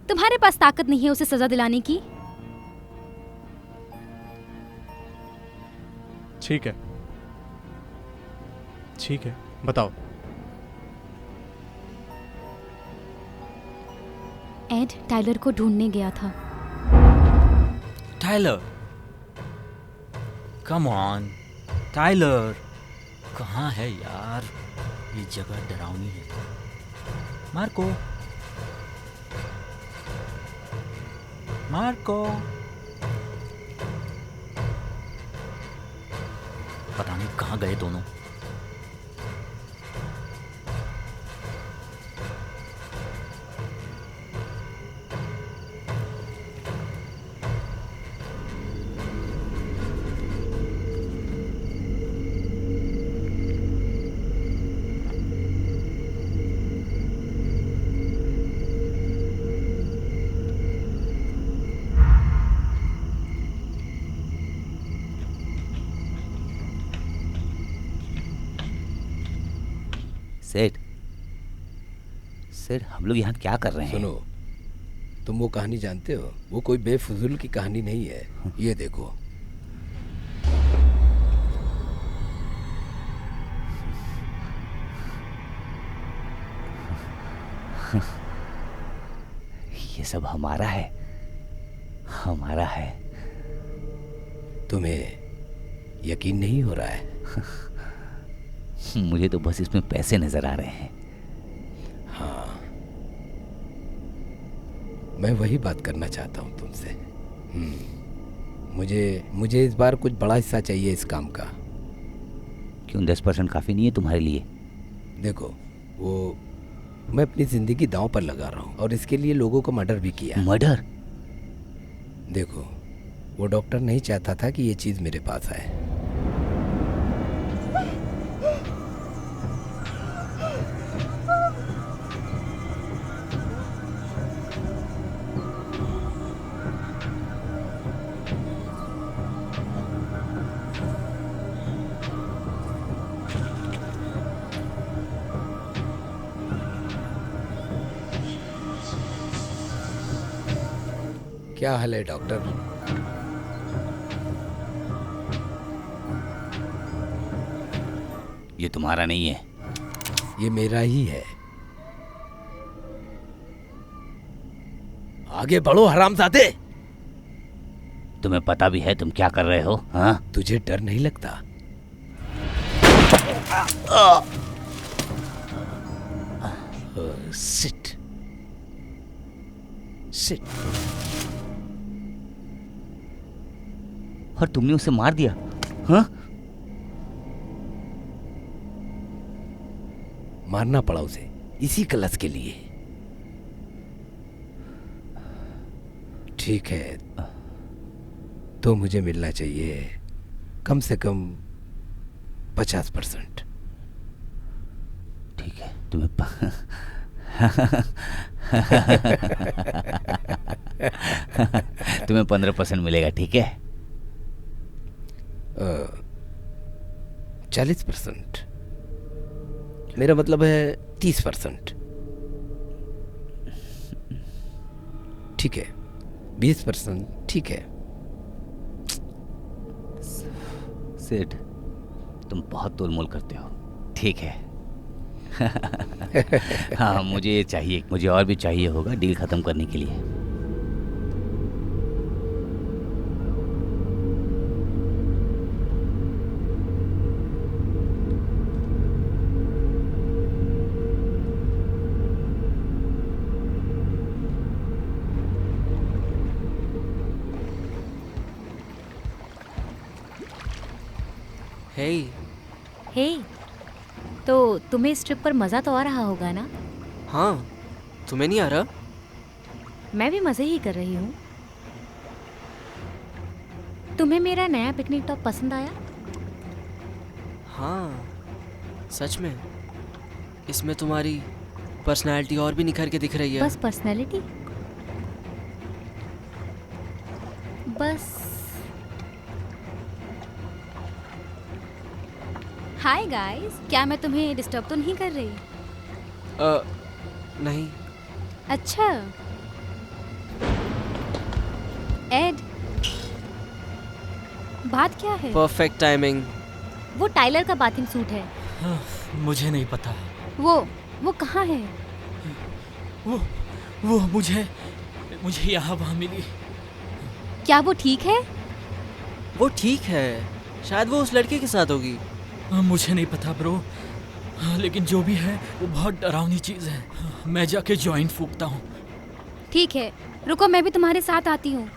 तुम्हारे पास ताकत नहीं है उसे सजा दिलाने की। ठीक है, बताओ। एड टाइलर को ढूंढने गया था। टाइलर, कम ऑन टाइलर, कहाँ है यार? ये जगह डरावनी है। मार्को, पता नहीं कहाँ गए दोनों। सेठ, हम लोग यहाँ क्या कर रहे हैं? सुनो, तुम वो कहानी जानते हो? वो कोई बेफजूल की कहानी नहीं है। ये देखो। ये सब हमारा है। तुम्हें यकीन नहीं हो रहा है? मुझे तो बस इसमें पैसे नजर आ रहे हैं। हाँ, मैं वही बात करना चाहता हूँ तुमसे। मुझे इस बार कुछ बड़ा हिस्सा चाहिए इस काम का। क्यों 10% काफ़ी नहीं है तुम्हारे लिए? देखो, मैं अपनी ज़िंदगी दांव पर लगा रहा हूँ और इसके लिए लोगों को मर्डर भी किया। मर्डर? देखो, वो डॉक्टर नहीं चाहता था कि ये चीज़ मेरे पास आए। क्या हाल है डॉक्टर? ये तुम्हारा नहीं है। ये मेरा ही है। आगे बढ़ो हरामजादे। तुम्हें पता भी है तुम क्या कर रहे हो? हाँ? तुझे डर नहीं लगता? सिट। और तुमने उसे मार दिया? हाँ? मारना पड़ा उसे इसी क्लास के लिए। ठीक है, तो मुझे मिलना चाहिए कम से कम 50%। ठीक है, तुम्हें तुम्हें 15% मिलेगा। ठीक है? 40%। मेरा मतलब है 30%। ठीक है, 20%। ठीक है। सेठ, तुम बहुत तोलमोल करते हो। ठीक है। हाँ, मुझे ये चाहिए, मुझे और भी चाहिए होगा डील खत्म करने के लिए। हे हे, तो तुम्हें इस ट्रिप पर मज़ा तो आ रहा होगा ना? हाँ, तुम्हें नहीं आ रहा? मैं भी मज़े ही कर रही हूँ। तुम्हें मेरा नया पिकनिक टॉप पसंद आया? हाँ, सच में। इसमें तुम्हारी पर्सनालिटी और भी निखर के दिख रही है। बस पर्सनैलिटी? बस। हाय गाइस, क्या मैं तुम्हें डिस्टर्ब तो नहीं कर रही? नहीं। अच्छा एड, बात क्या है? Perfect timing. वो टाइलर का बाथिंग सूट है। मुझे नहीं पता। वो कहाँ है? वो मुझे यहाँ वहाँ मिली। क्या वो ठीक है? वो ठीक है, शायद वो उस लड़के के साथ होगी। मुझे नहीं पता ब्रो, लेकिन जो भी है वो बहुत डरावनी चीज़ है। मैं जाके जॉइंट फूकता हूँ। ठीक है, रुको, मैं भी तुम्हारे साथ आती हूँ।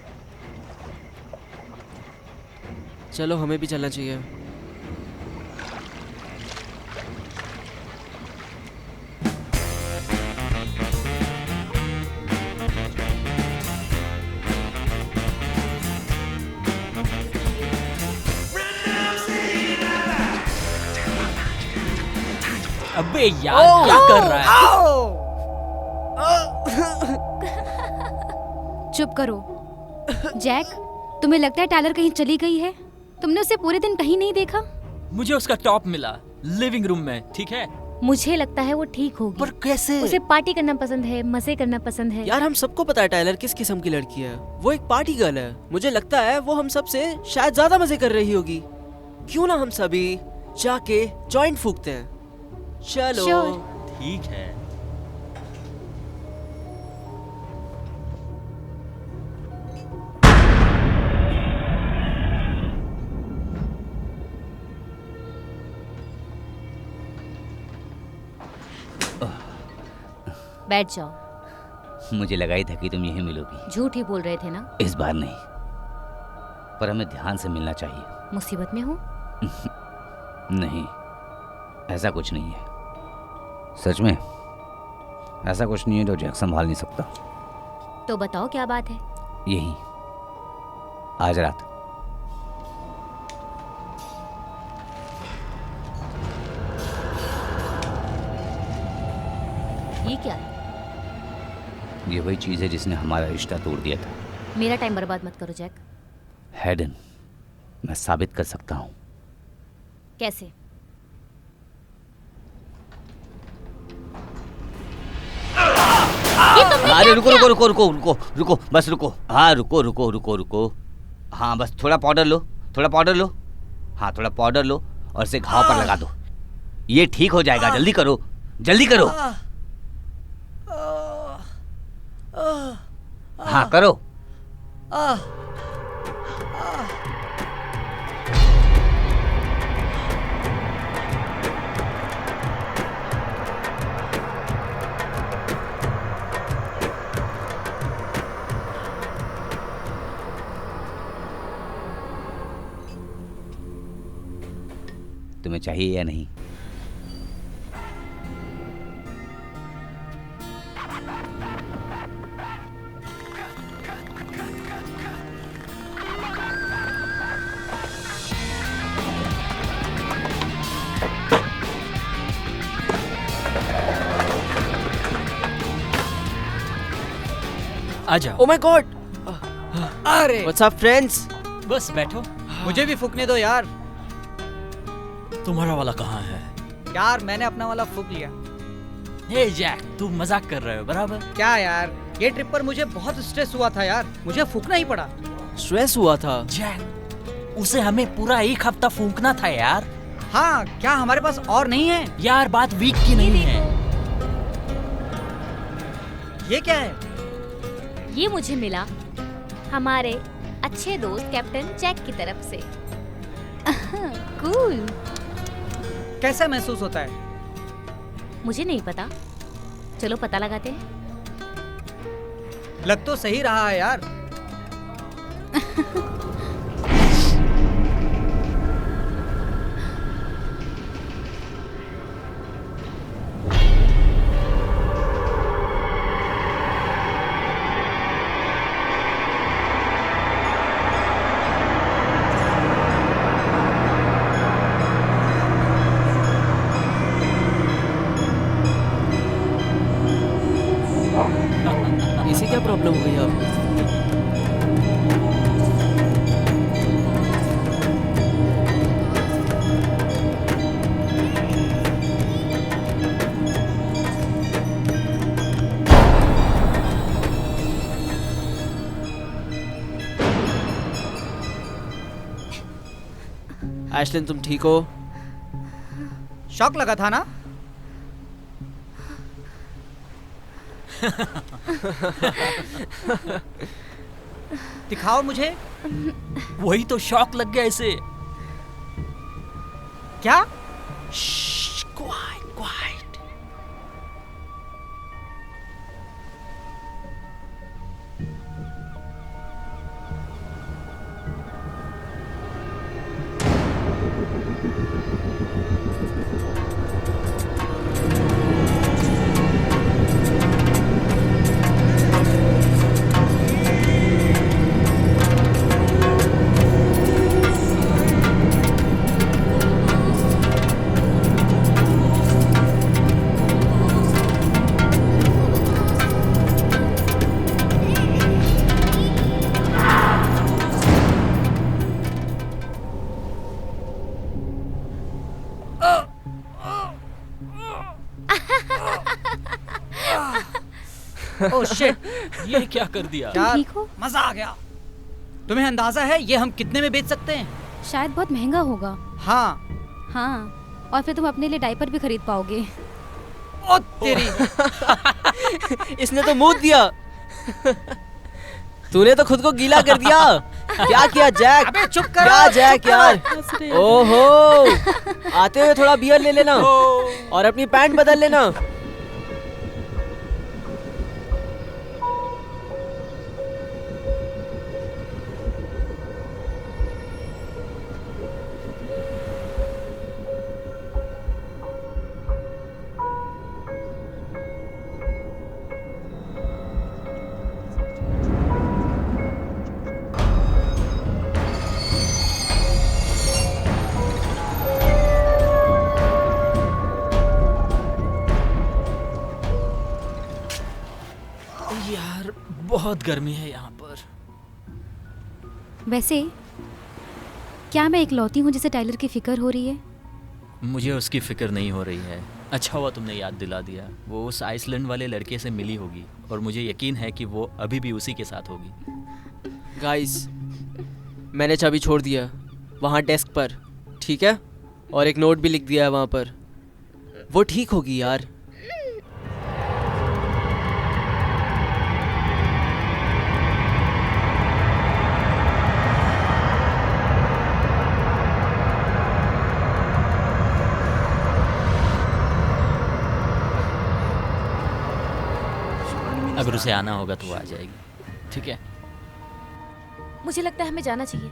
चलो, हमें भी चलना चाहिए। अबे यार, क्या कर रहा है? चुप करो। जैक, तुम्हें लगता है टाइलर कहीं चली गई है? तुमने उसे पूरे दिन कहीं नहीं देखा? मुझे उसका टॉप मिला लिविंग रूम में, ठीक है? मुझे लगता है वो ठीक होगी। पर कैसे? उसे पार्टी करना पसंद है, मजे करना पसंद है। यार, हम सबको पता है टाइलर किस किस्म की लड़की है। वो एक पार्टी गर्ल है। मुझे लगता है वो हम सबसे शायद ज्यादा मजे कर रही होगी। क्यों ना हम सभी जाके जॉइंट फूकते हैं? चलो। Sure. ठीक है। बैठ जाओ। मुझे लगा ही था कि तुम यहीं मिलोगी। झूठ ही बोल रहे थे ना? इस बार नहीं, पर हमें ध्यान से मिलना चाहिए। मुसीबत में हो? नहीं, ऐसा कुछ नहीं है। सच में ऐसा कुछ नहीं है जो जैक संभाल नहीं सकता। तो बताओ क्या बात है? यही, आज रात। ये क्या है? ये वही चीज है जिसने हमारा रिश्ता तोड़ दिया था। मेरा टाइम बर्बाद मत करो जैक। हैडन, मैं साबित कर सकता हूँ। कैसे? अरे रुको रुको रुको रुको रुको रुको, बस रुको। हाँ रुको रुको रुको रुको। हाँ बस थोड़ा पाउडर लो, थोड़ा पाउडर लो। हाँ थोड़ा पाउडर लो और इसे घाव पर लगा दो। ये ठीक हो जाएगा। जल्दी करो, जल्दी करो। हाँ करो। तुम्हें चाहिए या नहीं? आ जाओ। Oh my God. अरे व्हाट्स अप फ्रेंड्स? बस बैठो। मुझे भी फूकने दो यार। तुम्हारा वाला कहाँ है? यार मैंने अपना वाला फूक लिया। हे जैक, तू मजाक कर रहे हो बराबर? क्या यार, ये ट्रिप पर मुझे बहुत स्ट्रेस हुआ था यार, मुझे फूकना ही पड़ा। स्ट्रेस हुआ था? जैक, उसे हमें पूरा एक हफ्ता फूंकना था यार। हाँ, क्या हमारे पास और नहीं है? यार बात वीक की नहीं है। ये क्या है? ये मुझे मिला हमारे अच्छे दोस्त कैप्टन जैक की तरफ से। कूल। कैसा महसूस होता है? मुझे नहीं पता, चलो पता लगाते हैं। लग तो सही रहा है यार। एशलिन तुम ठीक हो? शॉक लगा था ना? दिखाओ मुझे। वही तो शॉक लग गया इसे। क्या? Quite quite. ओह शिट, ये क्या कर दिया? यार ठीक हो? मजा आ गया। तुम्हें अंदाजा है ये हम कितने में बेच सकते हैं? शायद बहुत महंगा होगा। हाँ। हाँ, और फिर तुम अपने लिए डायपर भी खरीद पाओगे। ओ तेरी। इसने तो मुंह दिया। तूने तो खुद को गीला कर दिया। क्या किया जैक? अबे चुप करो। क्या जैक चुप यार? करो। ओहो, आते हुए थोड़ा बियर ले लेना और अपनी पैंट बदल लेना। यार बहुत गर्मी है यहाँ पर। वैसे क्या मैं इकलौती हूँ जिसे टाइलर की फिक्र हो रही है? मुझे उसकी फिक्र नहीं हो रही है। अच्छा हुआ तुमने याद दिला दिया। वो उस आइसलैंड वाले लड़के से मिली होगी और मुझे यकीन है कि वो अभी भी उसी के साथ होगी। गाइस, मैंने चाबी छोड़ दिया वहाँ डेस्क पर, ठीक है? और एक नोट भी लिख दिया है वहाँ पर। वो ठीक होगी यार। अगर उसे आना होगा तो वो आ जाएगी, ठीक है? मुझे लगता है हमें जाना चाहिए।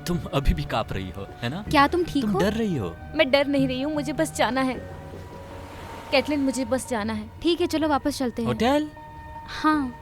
तुम अभी भी कांप रही हो, है ना? क्या तुम ठीक तुम हो? डर रही हो। मैं डर नहीं रही हूँ, मुझे बस जाना है। कैटलिन, मुझे बस जाना है। ठीक है, चलो वापस चलते हैं। होटल? हाँ।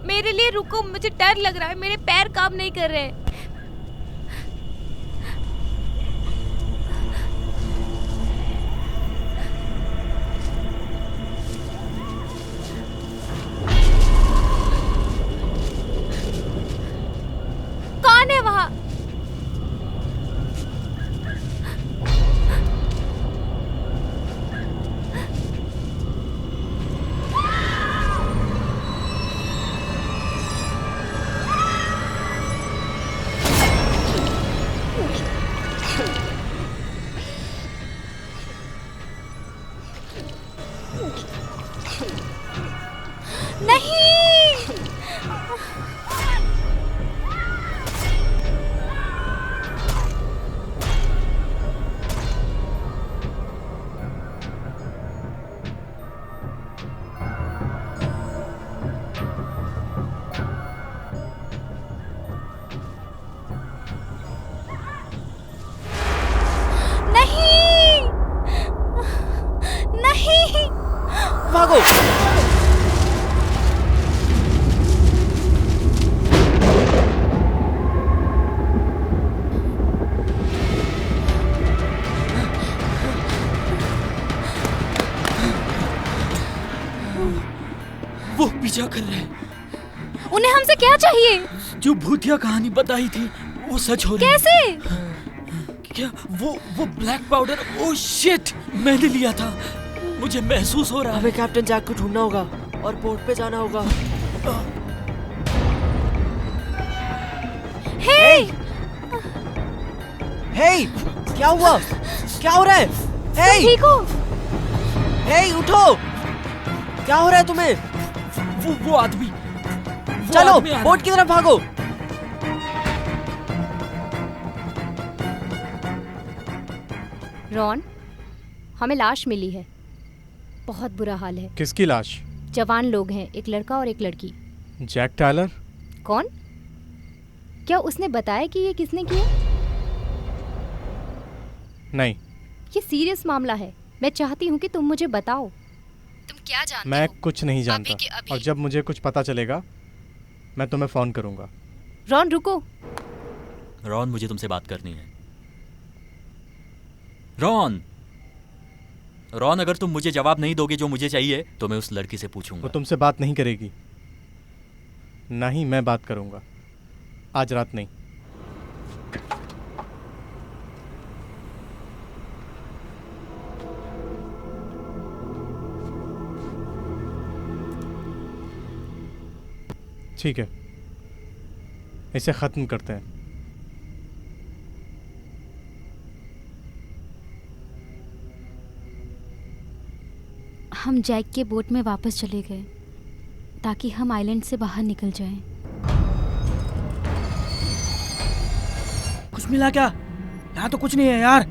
मेरे लिए रुको, मुझे डर लग रहा है, मेरे पैर काम नहीं कर रहे। कौन है वहां? भागो। वो पीछा कर रहे हैं। उन्हें हमसे क्या चाहिए? जो भूतिया कहानी बताई थी वो सच हो रही है। कैसे? क्या वो ब्लैक पाउडर? ओह शिट, मैंने लिया था। मुझे महसूस हो रहा है। हमें कैप्टन जैक को ढूंढना होगा और पोर्ट पे जाना होगा। हे! हे! क्या हुआ? क्या हो रहा है? हे! ठीक हो? हे, उठो! क्या हो रहा है तुम्हें? वो आदमी। चलो बोट की तरफ भागो। रॉन, हमें लाश मिली है। बहुत बुरा हाल है। किसकी लाश? जवान लोग हैं, एक लड़का और एक लड़की। Jack Tyler? कौन? क्या उसने बताया कि ये किसने किया? नहीं। ये सीरियस मामला है। मैं चाहती हूँ कि तुम मुझे बताओ। तुम क्या जानते मैं हो? कुछ नहीं अभी के जानता अभी। और जब मुझे कुछ पता चलेगा मैं तुम्हें फोन करूंगा। रॉन रुको। रॉन, मुझे तुमसे बात करनी है। रॉन, अगर तुम मुझे जवाब नहीं दोगे जो मुझे चाहिए तो मैं उस लड़की से पूछूंगा। वो तुमसे बात नहीं करेगी। ना ही मैं बात करूंगा। आज रात नहीं। ठीक है, इसे खत्म करते हैं। हम जैक के बोट में वापस चले गए ताकि हम आइलैंड से बाहर निकल जाएं। कुछ मिला क्या? यहाँ तो कुछ नहीं है यार।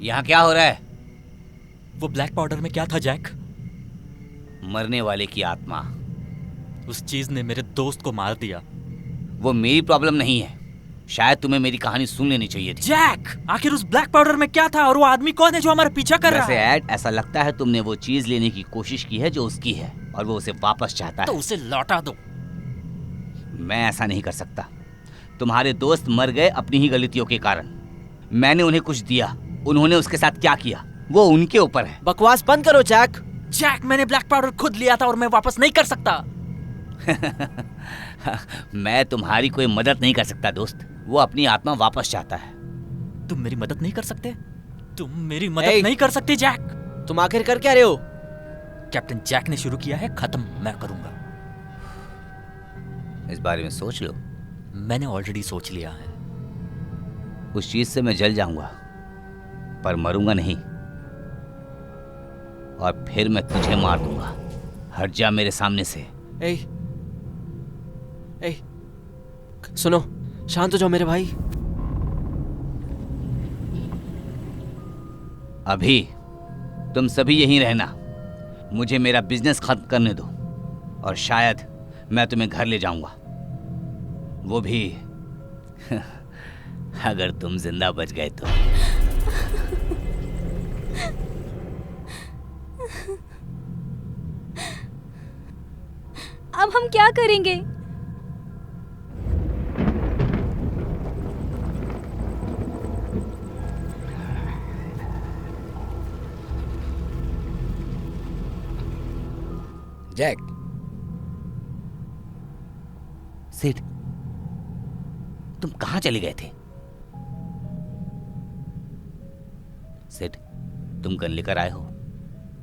यहाँ क्या हो रहा है? वो ब्लैक पाउडर में क्या था जैक? मरने वाले की आत्मा। उस चीज ने मेरे दोस्त को मार दिया। वो मेरी प्रॉब्लम नहीं है। शायद तुम्हें मेरी कहानी सुन लेनी चाहिए थी। जैक, आखिर उस ब्लैक पाउडर में क्या था और वो आदमी कौन है जो हमारा पीछा कर रहा वैसे है? ऐड, ऐसा लगता है तुमने वो चीज लेने की कोशिश की है जो उसकी है और वो उसे वापस चाहता तो है। उसे लौटा दो। मैं ऐसा नहीं कर सकता। तुम्हारे दोस्त मर गए अपनी ही गलतियों के कारण। मैंने उन्हें कुछ दिया, उन्होंने उसके साथ क्या किया वो उनके ऊपर है। बकवास बंद करो जैक। जैक, मैंने ब्लैक पाउडर खुद लिया था और मैं वापस नहीं कर सकता। मैं तुम्हारी कोई मदद नहीं कर सकता दोस्त। वो अपनी आत्मा वापस चाहता है। तुम मेरी मदद नहीं कर सकते? तुम मेरी मदद नहीं कर सकते जैक? तुम आखिर कर क्या रहे हो? कैप्टन जैक ने शुरू किया है, खत्म मैं करूंगा। इस बारे में सोच लो। मैंने ऑलरेडी सोच लिया है। उस चीज से मैं जल जाऊंगा पर मरूंगा नहीं, और फिर मैं तुझे मार दूंगा। हट जा मेरे सामने से। ए, सुनो, शांत हो जाओ मेरे भाई। अभी तुम सभी यहीं रहना। मुझे मेरा बिजनेस खत्म करने दो और शायद मैं तुम्हें घर ले जाऊंगा, वो भी अगर तुम जिंदा बच गए तो। अब हम क्या करेंगे? जैक, सिड, तुम कहां चले गए थे? सिड, तुम गन लेकर आए हो?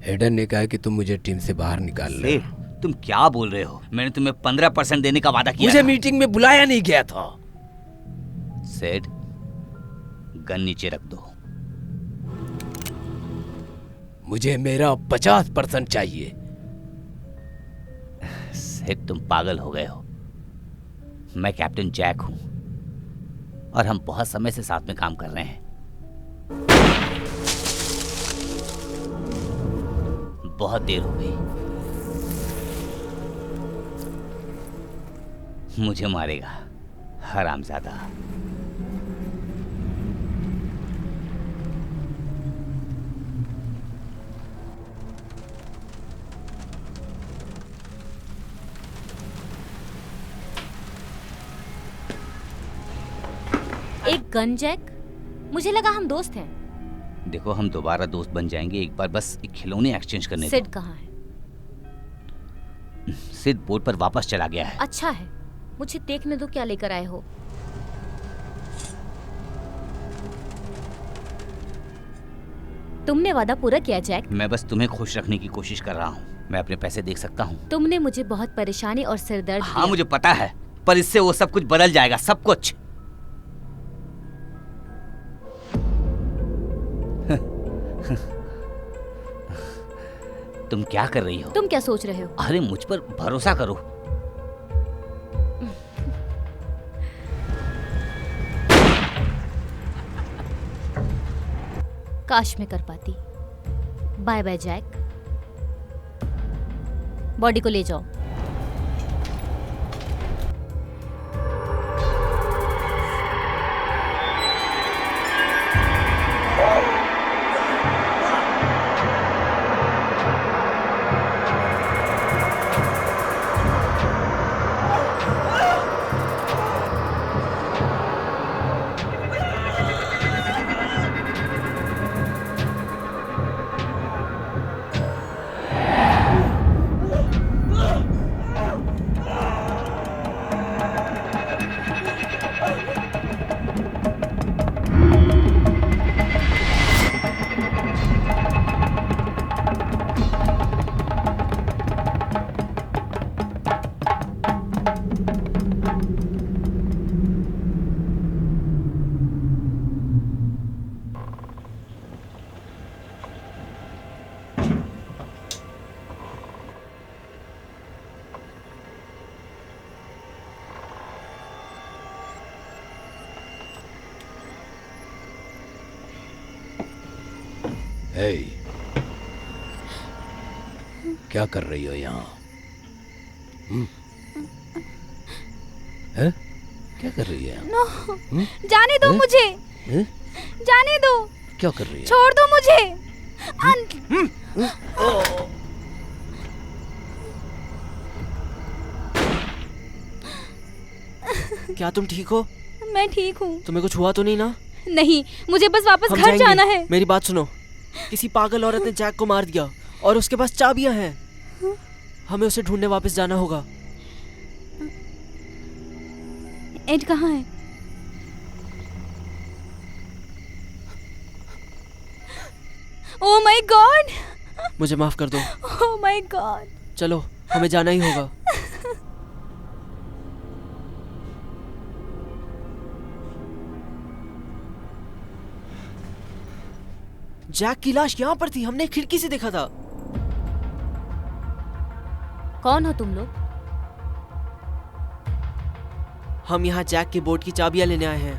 हेडन ने कहा कि तुम मुझे टीम से बाहर निकाल लो। सिड, तुम क्या बोल रहे हो? मैंने तुम्हें 15% देने का वादा किया मुझे था। मीटिंग में बुलाया नहीं गया था। सिड, गन नीचे रख दो। मुझे मेरा 50% चाहिए। सिड, तुम पागल हो गए हो। मैं कैप्टन जैक हूं और हम बहुत समय से साथ में काम कर रहे हैं। बहुत देर हो गई। मुझे मारेगा हरामजादा। एक गन जैक? मुझे लगा हम दोस्त हैं। देखो, हम दोबारा दोस्त बन जाएंगे। एक बार बस एक खिलौने एक्सचेंज करने सिड कहाँ है? दो। सिड बोट पर वापस चला गया है। अच्छा है, मुझे देखने दो क्या लेकर आए हो। तुमने वादा पूरा किया जैक। मैं बस तुम्हें खुश रखने की कोशिश कर रहा हूँ। मैं अपने पैसे देख सकता हूँ? तुमने मुझे बहुत परेशानी और सिरदर्द हाँ, दिया। मुझे पता है, पर इससे वो सब कुछ बदल जाएगा, सब कुछ। तुम क्या कर रही हो? तुम क्या सोच रहे हो? अरे, मुझ पर भरोसा करो। काश मैं कर पाती। Bye bye Jack. बॉडी को ले जाओ। हे, क्या कर रही हो यहाँ? हैं? क्या कर रही है? नो, जाने दो मुझे। जाने दो। क्या कर रही है? छोड़ दो मुझे। क्या तुम ठीक हो? मैं ठीक हूँ। तुम्हें कुछ हुआ तो नहीं ना? नहीं, मुझे बस वापस हम घर जाएंगे। जाना है। मेरी बात सुनो। किसी पागल औरत ने जैक को मार दिया और उसके पास चाबियां हैं। हमें उसे ढूंढने वापस जाना होगा। एड कहाँ है? Oh my God! मुझे माफ कर दो। Oh my God! चलो, हमें जाना ही होगा। जैक की लाश यहाँ पर थी, हमने खिड़की से देखा था। कौन हो तुम लोग? हम यहाँ जैक के बोट की चाबियां लेने आए हैं।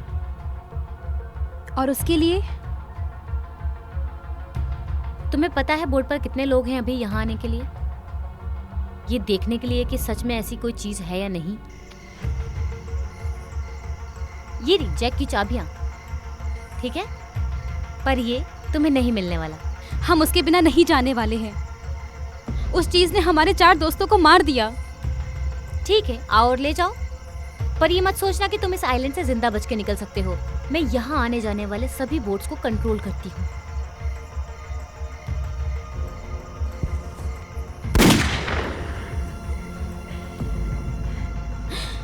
और उसके लिए? तुम्हें पता है बोट पर कितने लोग हैं अभी यहाँ आने के लिए? ये देखने के लिए कि सच में ऐसी कोई चीज है या नहीं। ये रही जैक की चाबियां। ठीक है, पर ये तुम्हें नहीं मिलने वाला। हम उसके बिना नहीं जाने वाले हैं। उस चीज ने हमारे 4 दोस्तों को मार दिया। ठीक है, आओ और ले जाओ, पर ये मत सोचना कि तुम इस आइलैंड से जिंदा बच के निकल सकते हो। मैं यहाँ आने जाने वाले सभी बोट्स को कंट्रोल करती हूँ।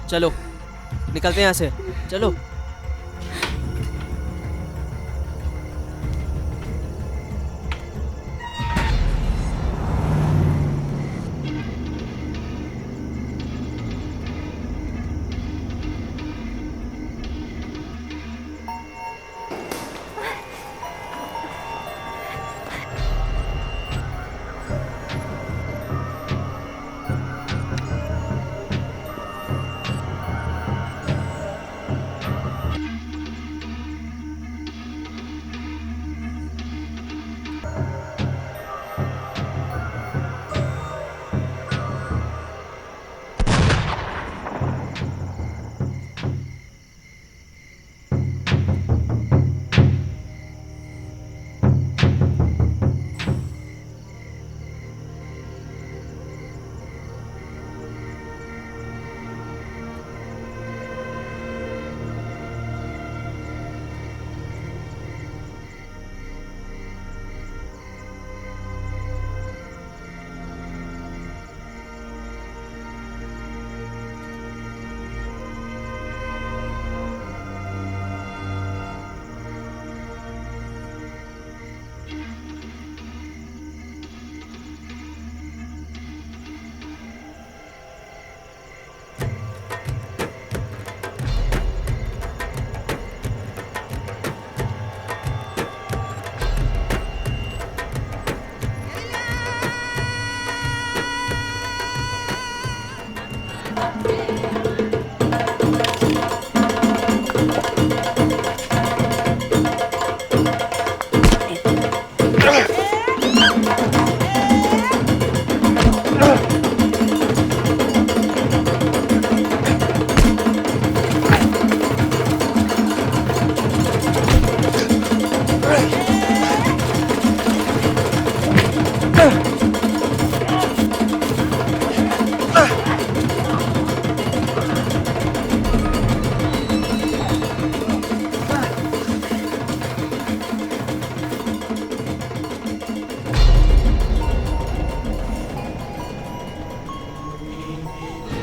चलो निकलते हैं यहाँ से, चलो।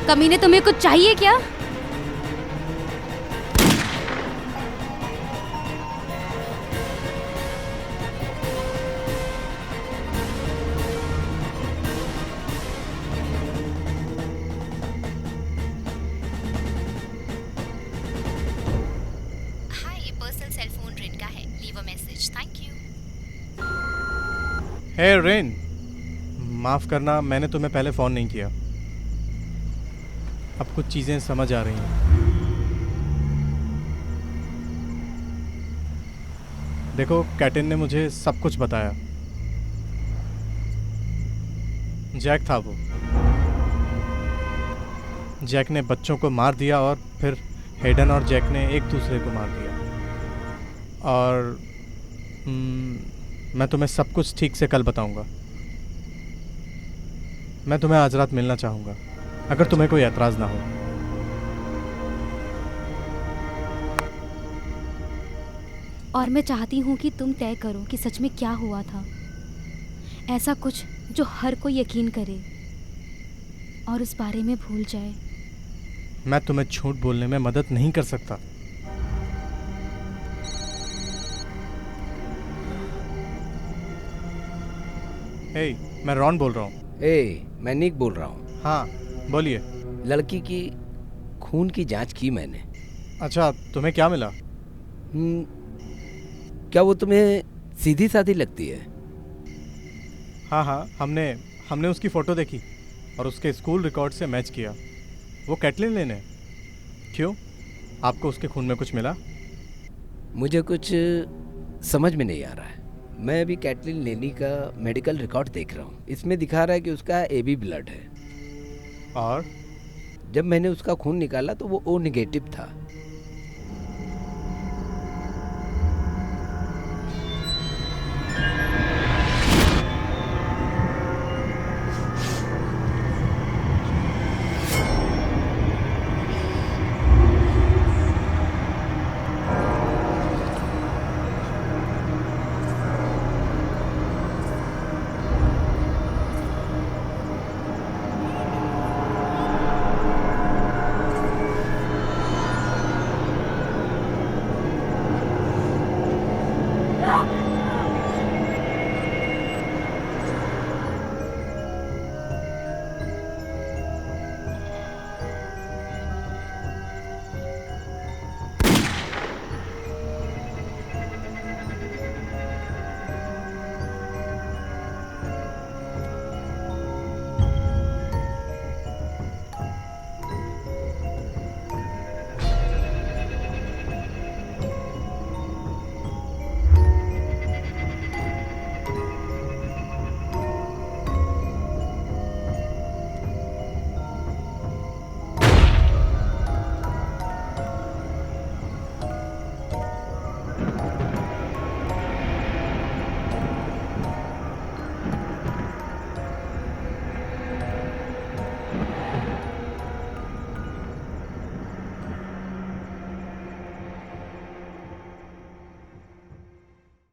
कमीने, तुम्हें कुछ चाहिए क्या? हाँ, ये पर्सनल सेल फोन रेन का है। Leave a message. Thank you. Hey Ren, माफ करना, मैंने तुम्हें पहले फोन नहीं किया। अब कुछ चीजें समझ आ रही हैं। देखो, कैटिन ने मुझे सब कुछ बताया। जैक था वो। जैक ने बच्चों को मार दिया और फिर हेडन और जैक ने एक दूसरे को मार दिया। और मैं तुम्हें सब कुछ ठीक से कल बताऊंगा। मैं तुम्हें आज रात मिलना चाहूँगा, अगर तुम्हें कोई एतराज़ ना हो। और मैं चाहती हूँ कि तुम तय करो कि सच में क्या हुआ था। ऐसा कुछ जो हर कोई यकीन करे और उस बारे में भूल जाए। मैं तुम्हें झूठ बोलने में मदद नहीं कर सकता। हे, मैं रॉन बोल रहा हूँ। मैं निक बोल रहा हूँ। हाँ, बोलिए। लड़की की खून की जांच की मैंने। अच्छा, तुम्हें क्या मिला? क्या वो तुम्हें सीधी साधी लगती है? हाँ हाँ, हमने उसकी फ़ोटो देखी और उसके स्कूल रिकॉर्ड से मैच किया। वो कैटलिन लेने। क्यों, आपको उसके खून में कुछ मिला? मुझे कुछ समझ में नहीं आ रहा है। मैं अभी कैटलिन लेनी का मेडिकल रिकॉर्ड देख रहा हूँ। इसमें दिखा रहा है कि उसका AB ब्लड है। और जब मैंने उसका खून निकाला तो वो O नेगेटिव था।